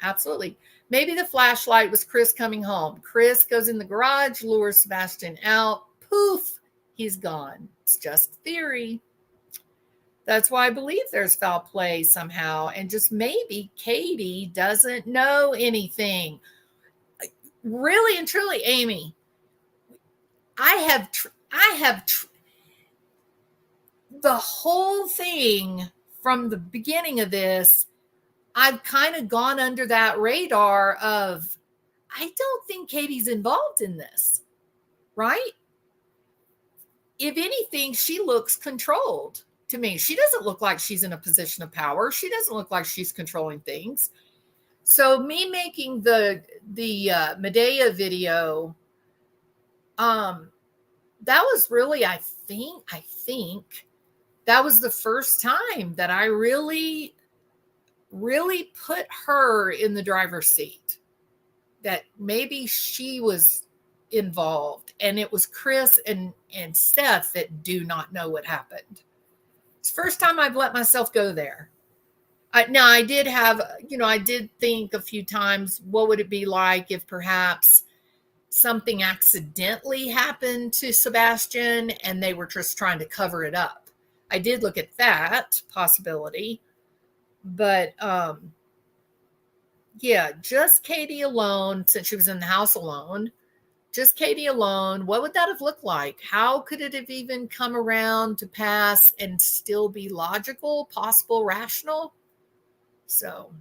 Absolutely. Maybe the flashlight was Chris coming home. Chris goes in the garage, lures Sebastian out. Poof, he's gone. It's just theory. That's why I believe there's foul play somehow. And just maybe Katie doesn't know anything. Really and truly, Amy, I have the whole thing from the beginning of this, I've kind of gone under that radar of, I don't think Katie's involved in this, right? If anything, she looks controlled to me. She doesn't look like she's in a position of power. She doesn't look like she's controlling things. So me making the Medea video, that was really, I think that was the first time that I really put her in the driver's seat, that maybe she was involved and it was Chris and Seth that do not know what happened. It's the first time I've let myself go there. I did think a few times, what would it be like if perhaps something accidentally happened to Sebastian and they were just trying to cover it up. I did look at that possibility, but just Katie alone, since she was in the house alone, just Katie alone, what would that have looked like? How could it have even come around to pass and still be logical, possible, rational? So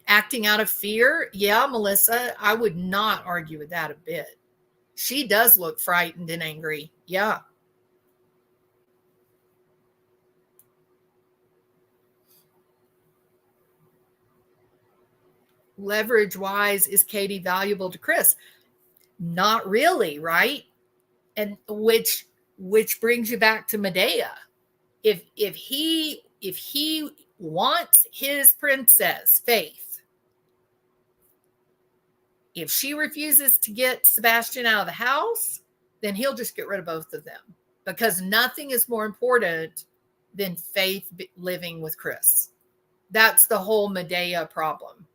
acting out of fear, yeah, Melissa, I would not argue with that a bit. She does look frightened and angry. Yeah. Leverage wise, is Katie valuable to Chris? Not really, right? And which brings you back to Medea. If he wants his princess Faith, if she refuses to get Sebastian out of the house, then he'll just get rid of both of them, because nothing is more important than Faith living with Chris. That's the whole Medea problem.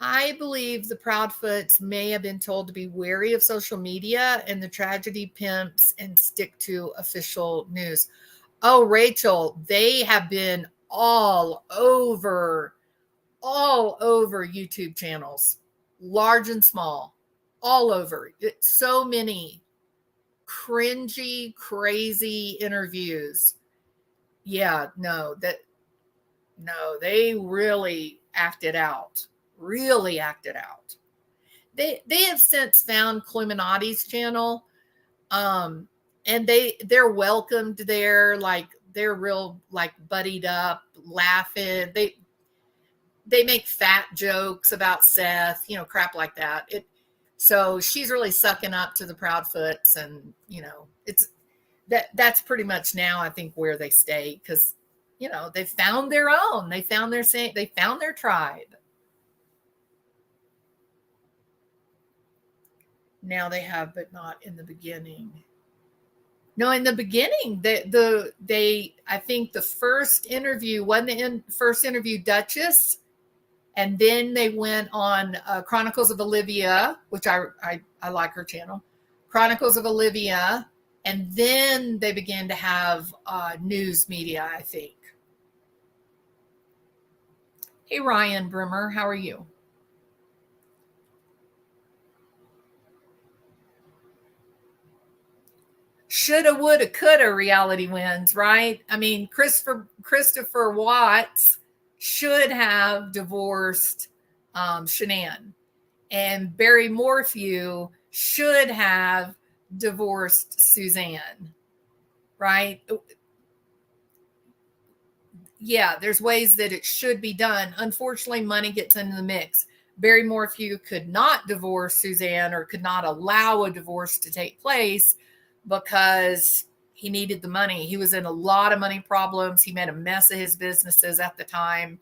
I believe the Proudfoots may have been told to be wary of social media and the tragedy pimps and stick to official news. Oh, Rachel, they have been all over YouTube channels, large and small, all over. So many cringy, crazy interviews. Yeah, no, they really acted out. Really acted out. They have since found Cluminati's channel, and they're welcomed there. Like, they're real, like, buddied up, laughing. They make fat jokes about Seth, crap like that. So she's really sucking up to the Proudfoots, and that's pretty much now, I think, where they stay, because they found their own. They found their tribe. Now they have, but not in the beginning. No, in the beginning, I think the first interview, first interview Duchess, and then they went on Chronicles of Olivia, which I like her channel, Chronicles of Olivia, and then they began to have news media, I think. Hey, Ryan Brimmer, how are you? Shoulda, woulda, coulda reality wins, right? I mean, Christopher Watts should have divorced Shanann, and Barry Morphew should have divorced Suzanne, right? Yeah, there's ways that it should be done. Unfortunately, money gets into the mix. Barry Morphew could not divorce Suzanne, or could not allow a divorce to take place, because he needed the money. He was in a lot of money problems. He made a mess of his businesses at the time.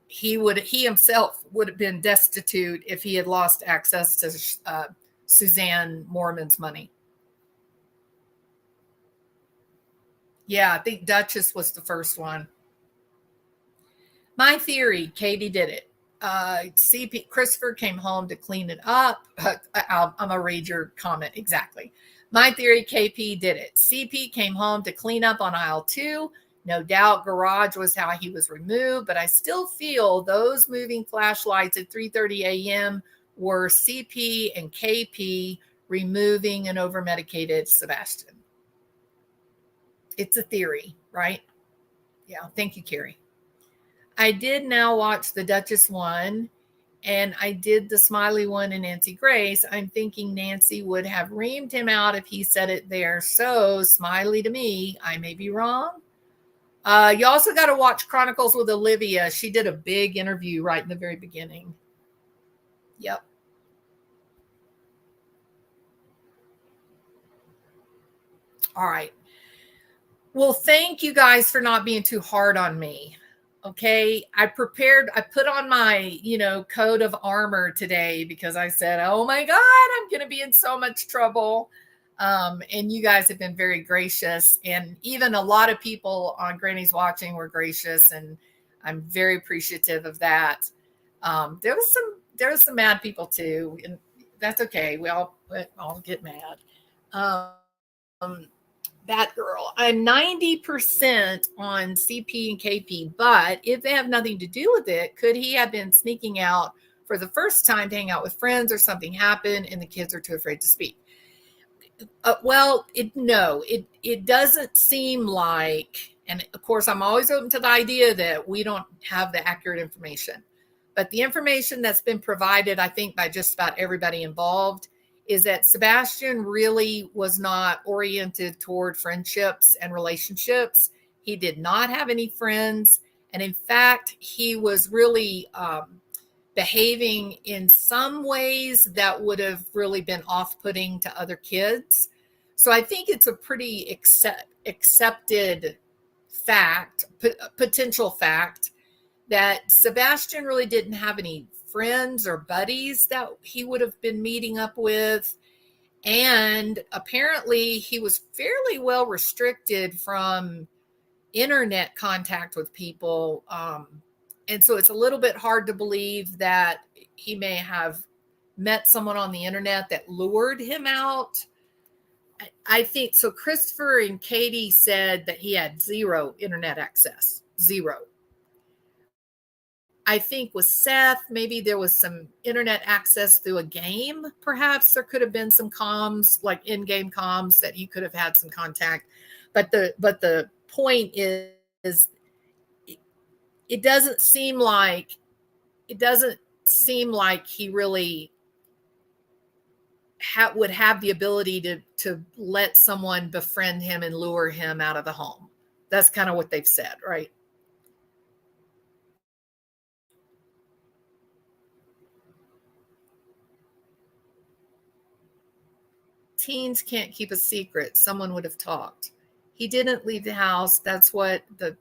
He himself would have been destitute if he had lost access to Suzanne Mormon's money. Yeah, I think Duchess was the first one. My theory, Katie did it. CP Christopher came home to clean it up. I'm gonna read your comment exactly. My theory, KP did it. CP came home to clean up on aisle 2. No doubt garage was how he was removed, but I still feel those moving flashlights at 3:30 a.m. were CP and KP removing an over-medicated Sebastian. It's a theory, right? Yeah, thank you, Carrie. I did now watch the Duchess one, and I did the Smiley one and Nancy Grace. I'm thinking Nancy would have reamed him out if he said it there. So Smiley to me. I may be wrong. You also got to watch Chronicles with Olivia. She did a big interview right in the very beginning. Yep. All right. Well, thank you guys for not being too hard on me. Okay. I put on my, coat of armor today, because I said, oh my God, I'm going to be in so much trouble. And you guys have been very gracious. And even a lot of people on Granny's Watching were gracious. And I'm very appreciative of that. There was some mad people too. And that's okay. We all get mad. That girl. I'm 90% on CP and KP, but if they have nothing to do with it, could he have been sneaking out for the first time to hang out with friends or something happened and the kids are too afraid to speak. It doesn't seem like, and of course, I'm always open to the idea that we don't have the accurate information. But the information that's been provided, I think, by just about everybody involved is that Sebastian really was not oriented toward friendships and relationships. He did not have any friends. And in fact, he was really behaving in some ways that would have really been off-putting to other kids. So I think it's a pretty accepted fact, potential fact, that Sebastian really didn't have any friends or buddies that he would have been meeting up with. And apparently he was fairly well restricted from internet contact with people. And so it's a little bit hard to believe that he may have met someone on the internet that lured him out. I think so. Christopher and Katie said that he had zero internet access, zero. I think with Seth, maybe there was some internet access through a game. Perhaps there could have been some comms, like in-game comms, that he could have had some contact. But the point is it doesn't seem like he really would have the ability to let someone befriend him and lure him out of the home. That's kind of what they've said, right? Teens can't keep a secret. Someone would have talked. He didn't leave the house. That's what the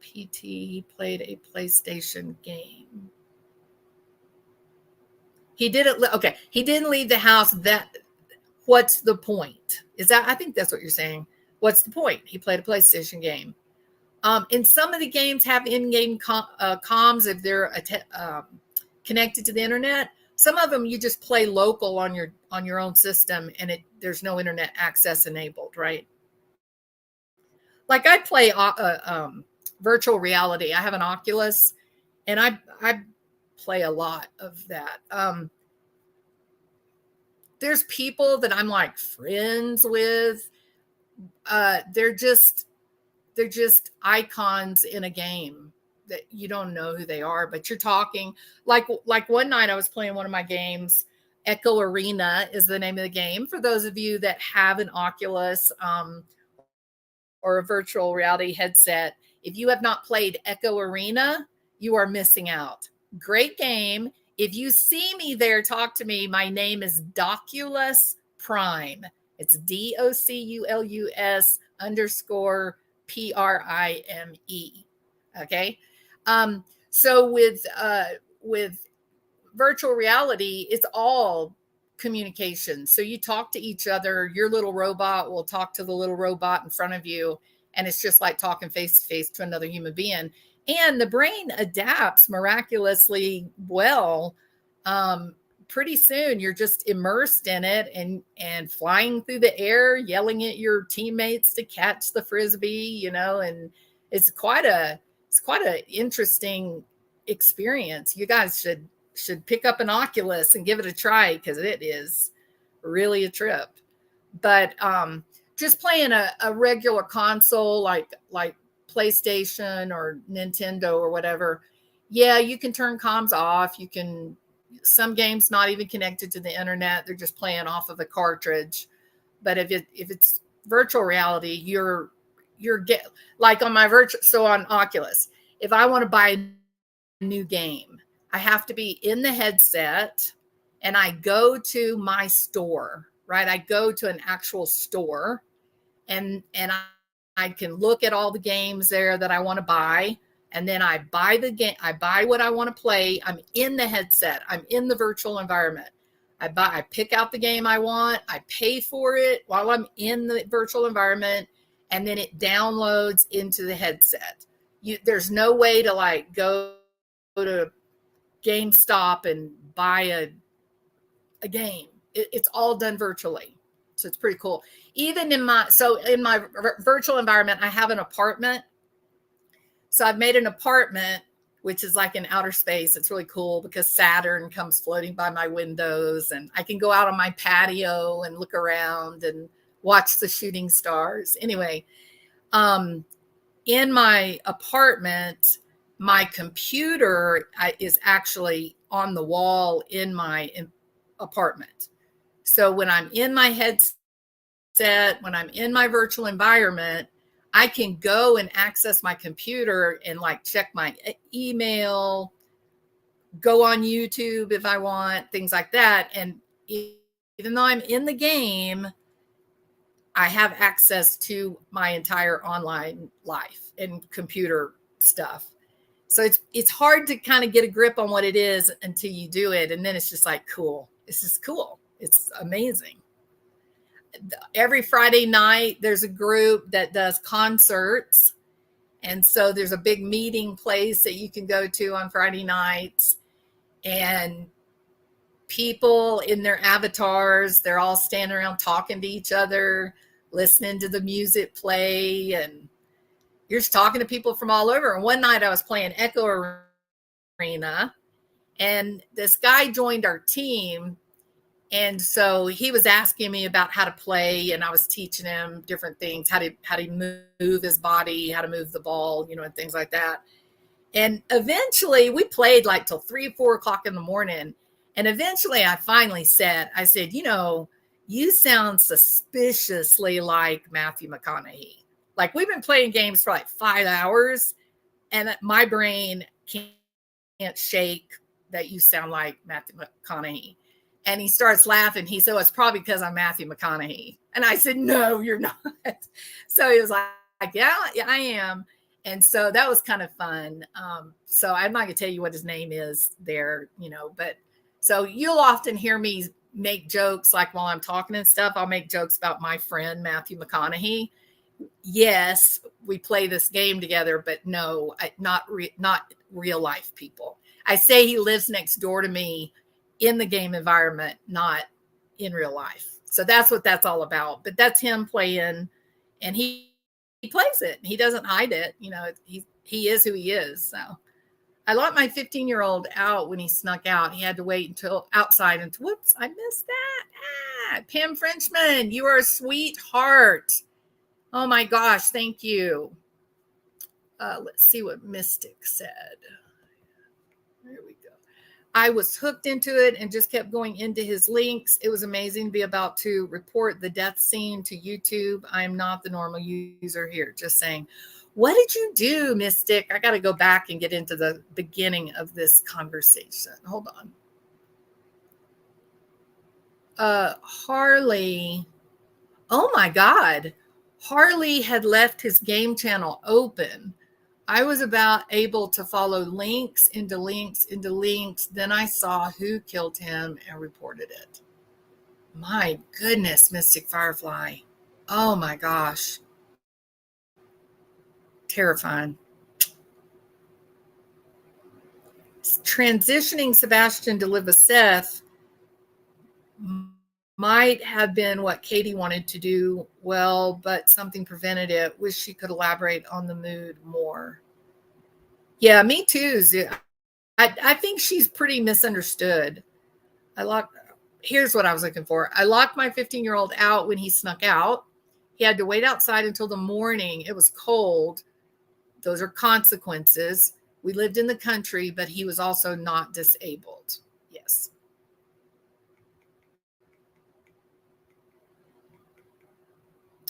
PT, he played a PlayStation game. He didn't leave the house. What's the point? I think that's what you're saying. What's the point? He played a PlayStation game. And some of the games have in-game comms if they're connected to the internet. Some of them you just play local on your own system, and there's no internet access enabled, right? Like I play virtual reality. I have an Oculus, and I play a lot of that. There's people that I'm like friends with. They're just icons in a game that you don't know who they are, but you're talking. Like one night I was playing one of my games. Echo Arena is the name of the game. For those of you that have an Oculus or a virtual reality headset, if you have not played Echo Arena, you are missing out. Great game. If you see me there, talk to me. My name is Doculus Prime. It's DOCULUS_PRIME. Okay. So with virtual reality, it's all communication. So you talk to each other. Your little robot will talk to the little robot in front of you. And it's just like talking face to face to another human being. And the brain adapts miraculously well. Pretty soon you're just immersed in it and flying through the air, yelling at your teammates to catch the Frisbee, and it's quite an interesting experience. You guys should pick up an Oculus and give it a try, because it is really a trip. But just playing a regular console like PlayStation or Nintendo or whatever, yeah, you can turn comms off. You can, some games not even connected to the internet, they're just playing off of a cartridge. But if it's virtual reality, you're like on on Oculus, if I want to buy a new game, I have to be in the headset and I go to my store, right? I go to an actual store and I can look at all the games there that I want to buy. And then I buy the game. I buy what I want to play. I'm in the headset. I'm in the virtual environment. I pick out the game I want. I pay for it while I'm in the virtual environment. And then it downloads into the headset. There's no way to like go to GameStop and buy a game. It's all done virtually. So it's pretty cool. Even in my virtual environment, I have an apartment. So I've made an apartment which is like in outer space. It's really cool because Saturn comes floating by my windows, and I can go out on my patio and look around and watch the shooting stars. Anyway, in my apartment, my computer is actually on the wall in my apartment. So when I'm in my headset, when I'm in my virtual environment, I can go and access my computer and like check my email, go on YouTube if I want, things like that. And even though I'm in the game, I have access to my entire online life and computer stuff. So it's hard to kind of get a grip on what it is until you do it. And then it's just like, cool. It's just cool. It's amazing. Every Friday night, there's a group that does concerts. And so there's a big meeting place that you can go to on Friday nights. And people in their avatars, they're all standing around talking to each other, listening to the music play. And you're just talking to people from all over. And one night I was playing Echo Arena, and this guy joined our team. And so he was asking me about how to play, and I was teaching him different things, how to move his body, how to move the ball, and things like that. And eventually we played like till 3 or 4 o'clock in the morning. And eventually I said, you sound suspiciously like Matthew McConaughey. Like, we've been playing games for like 5 hours, and my brain can't shake that you sound like Matthew McConaughey. And he starts laughing. He said, well, it's probably because I'm Matthew McConaughey. And I said, no, you're not. So he was like, yeah, I am. And so that was kind of fun. So I'm not going to tell you what his name is there, but so you'll often hear me make jokes, like while I'm talking and stuff, I'll make jokes about my friend, Matthew McConaughey. Yes, we play this game together, but no, not real life people. I say he lives next door to me in the game environment, not in real life. So that's what that's all about. But that's him playing, and he plays it. He doesn't hide it. He is who he is. So I locked my 15-year-old out when he snuck out. He had to wait until outside. And whoops, I missed that. Pam Frenchman, you are a sweetheart. Oh my gosh, thank you. Let's see what Mystic said. There we go. I was hooked into it and just kept going into his links. It was amazing to be about to report the death scene to YouTube. I'm not the normal user here, just saying. What did you do, Mystic? I got to go back and get into the beginning of this conversation. Hold on. Harley. Oh my God. Harley had left his game channel open. I was about able to follow links into links into links. Then I saw who killed him and reported it. My goodness, Mystic Firefly. Oh my gosh. Terrifying. Transitioning Sebastian to live with Seth might have been what Katie wanted to do well, but something prevented it. Wish she could elaborate on the mood more. Yeah, me too. I think she's pretty misunderstood. Here's what I was looking for. I locked my 15-year-old out when he snuck out. He had to wait outside until the morning. It was cold. Those are consequences. We lived in the country, but he was also not disabled. Yes.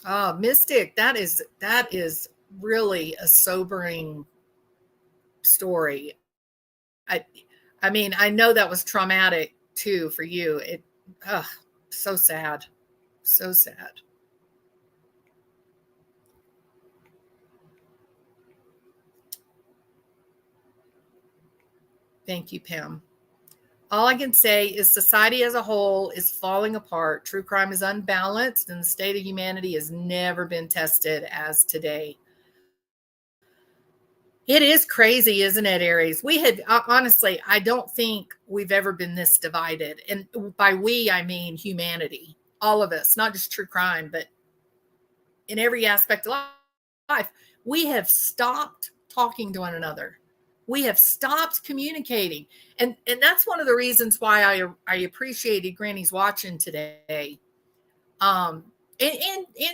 Oh, Mystic, that is really a sobering story. I mean, I know that was traumatic too for you. So sad. So sad. Thank you, Pam. All I can say is society as a whole is falling apart. True crime is unbalanced, and the state of humanity has never been tested as today. It is crazy, isn't it, Aries? Honestly, I don't think we've ever been this divided. And by we, I mean humanity, all of us, not just true crime, but in every aspect of life. We have stopped talking to one another. We have stopped communicating. And that's one of the reasons why I appreciated Granny's watching today. And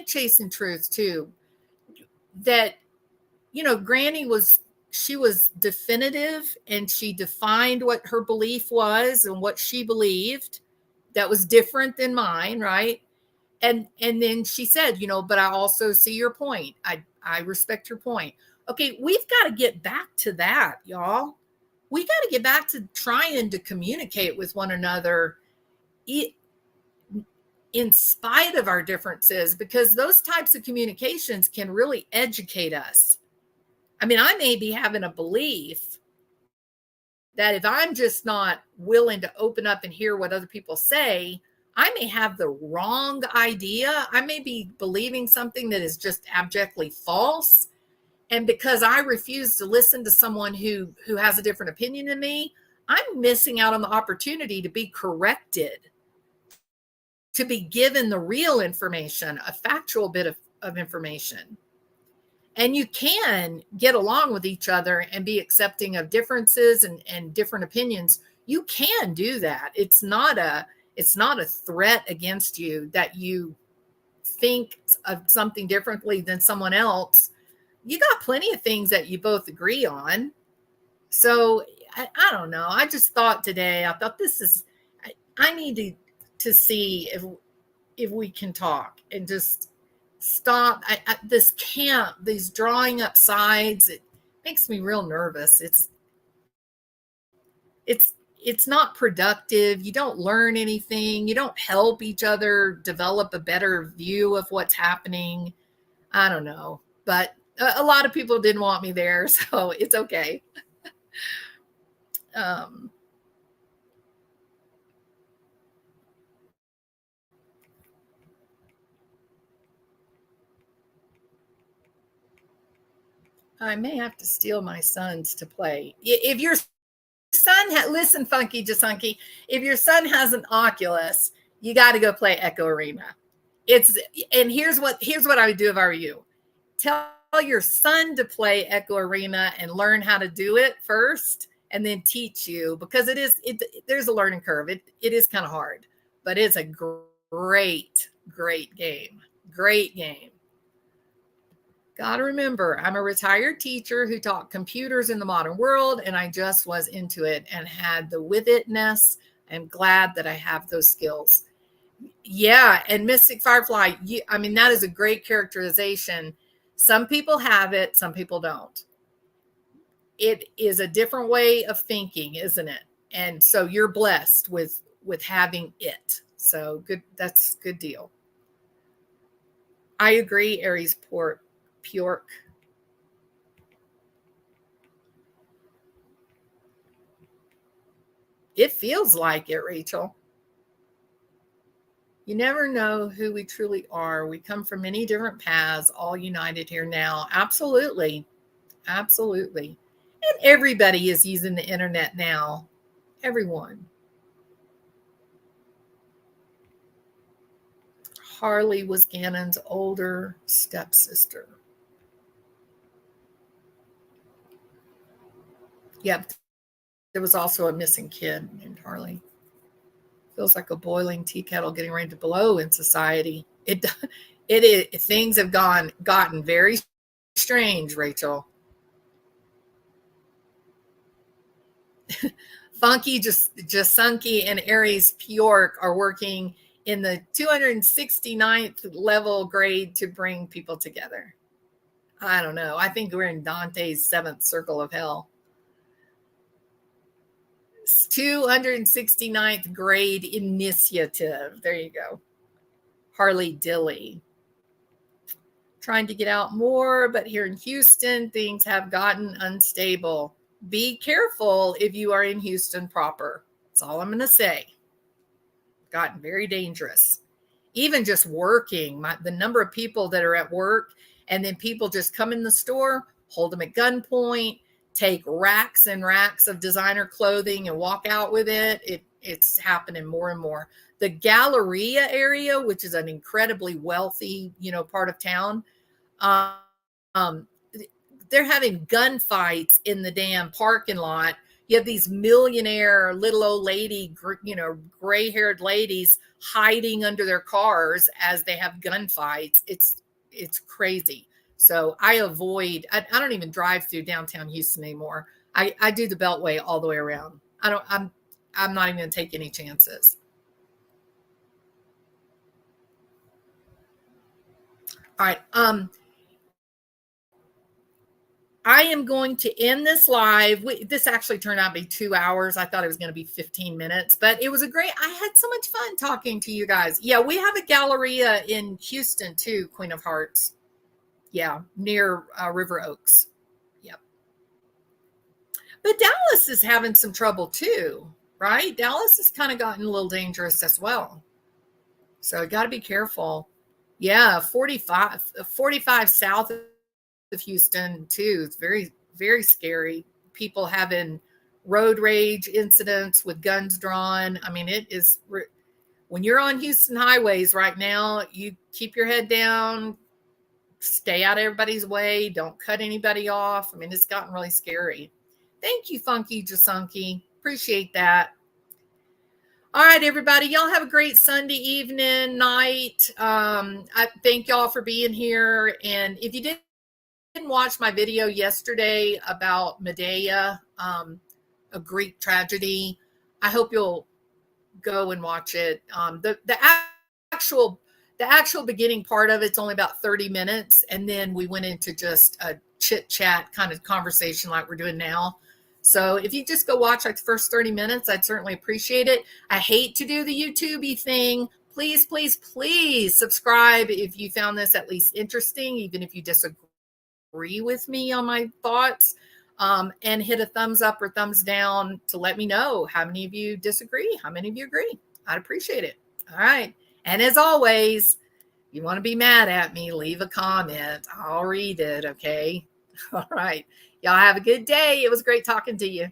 Chasing Truth too. That, Granny she was definitive, and she defined what her belief was and what she believed that was different than mine, right? And then she said, but I also see your point. I respect your point. Okay, we've got to get back to that, y'all. We got to get back to trying to communicate with one another in spite of our differences, because those types of communications can really educate us. I mean, I may be having a belief that if I'm just not willing to open up and hear what other people say, I may have the wrong idea. I may be believing something that is just abjectly false. And because I refuse to listen to someone who has a different opinion than me, I'm missing out on the opportunity to be corrected, to be given the real information, a factual bit of information. And you can get along with each other and be accepting of differences and different opinions. You can do that. It's not a threat against you that you think of something differently than someone else. You got plenty of things that you both agree on. So I don't know. I just thought today, I thought I need to see if we can talk and just stop this camp, these drawing up sides. It makes me real nervous. It's not productive. You don't learn anything. You don't help each other develop a better view of what's happening. I don't know, but a lot of people didn't want me there, so it's okay. I may have to steal my sons to play. If your son listen, Funky Jasunky, if your son has an Oculus, you got to go play Echo Arena. And here's what I would do if I were you. Tell your son to play Echo Arena and learn how to do it first, and then teach you, because there's a learning curve. It is kind of hard, but it's a great game. Great game. Gotta remember, I'm a retired teacher who taught computers in the modern world, and I just was into it and had the with itness. I'm glad that I have those skills. Yeah, and Mystic Firefly, I mean, that is a great characterization. Some people have it, some people don't. It is a different way of thinking, isn't it? And so you're blessed with having it. So good, that's a good deal. I agree, Aries Port. Pjork. It feels like it, Rachel. You never know who we truly are. We come from many different paths, all united here now. Absolutely. Absolutely. And everybody is using the internet now. Everyone. Harley was Gannon's older stepsister. Yep. There was also a missing kid named Harley. Feels like a boiling tea kettle getting ready to blow in society. It is. Things have gotten very strange, Rachel. Funky Jasunky and Aries Pjork are working in the 269th level grade to bring people together. I don't know. I think we're in Dante's 7th circle of hell. 269th grade initiative. There you go. Harley Dilly. Trying to get out more, but here in Houston, things have gotten unstable. Be careful if you are in Houston proper. That's all I'm going to say. Gotten very dangerous. Even just working, the number of people that are at work, and then people just come in the store, hold them at gunpoint, take racks and racks of designer clothing and walk out with it. It's happening more and more. The Galleria area, which is an incredibly wealthy, part of town, they're having gunfights in the damn parking lot. You have these millionaire little old lady, gray-haired ladies hiding under their cars as they have gunfights. It's crazy. So I don't even drive through downtown Houston anymore. I do the Beltway all the way around. I'm not even going to take any chances. All right. I am going to end this live. This actually turned out to be 2 hours. I thought it was going to be 15 minutes, but it was I had so much fun talking to you guys. Yeah, we have a Galleria in Houston too, Queen of Hearts. Yeah, near River Oaks. Yep. But Dallas is having some trouble too, right? Dallas has kind of gotten a little dangerous as well. So got to be careful. Yeah, 45 south of Houston too. It's very, very scary. People having road rage incidents with guns drawn. I mean, it is, when you're on Houston highways right now, you keep your head down, stay out of everybody's way, don't cut anybody off. I mean, it's gotten really scary. Thank you, Funky Jasunky. Appreciate that. All right, everybody. Y'all have a great Sunday evening, night. I thank y'all for being here. And if you didn't watch my video yesterday about Medea, a Greek tragedy, I hope you'll go and watch it. The actual beginning part of it's only about 30 minutes, and then we went into just a chit chat kind of conversation like we're doing now. So if you just go watch like the first 30 minutes, I'd certainly appreciate it. I hate to do the YouTube-y thing. Please, please, please subscribe if you found this at least interesting, even if you disagree with me on my thoughts, and hit a thumbs up or thumbs down to let me know how many of you disagree, how many of you agree. I'd appreciate it. All right. And as always, if you want to be mad at me, leave a comment. I'll read it. Okay. All right. Y'all have a good day. It was great talking to you.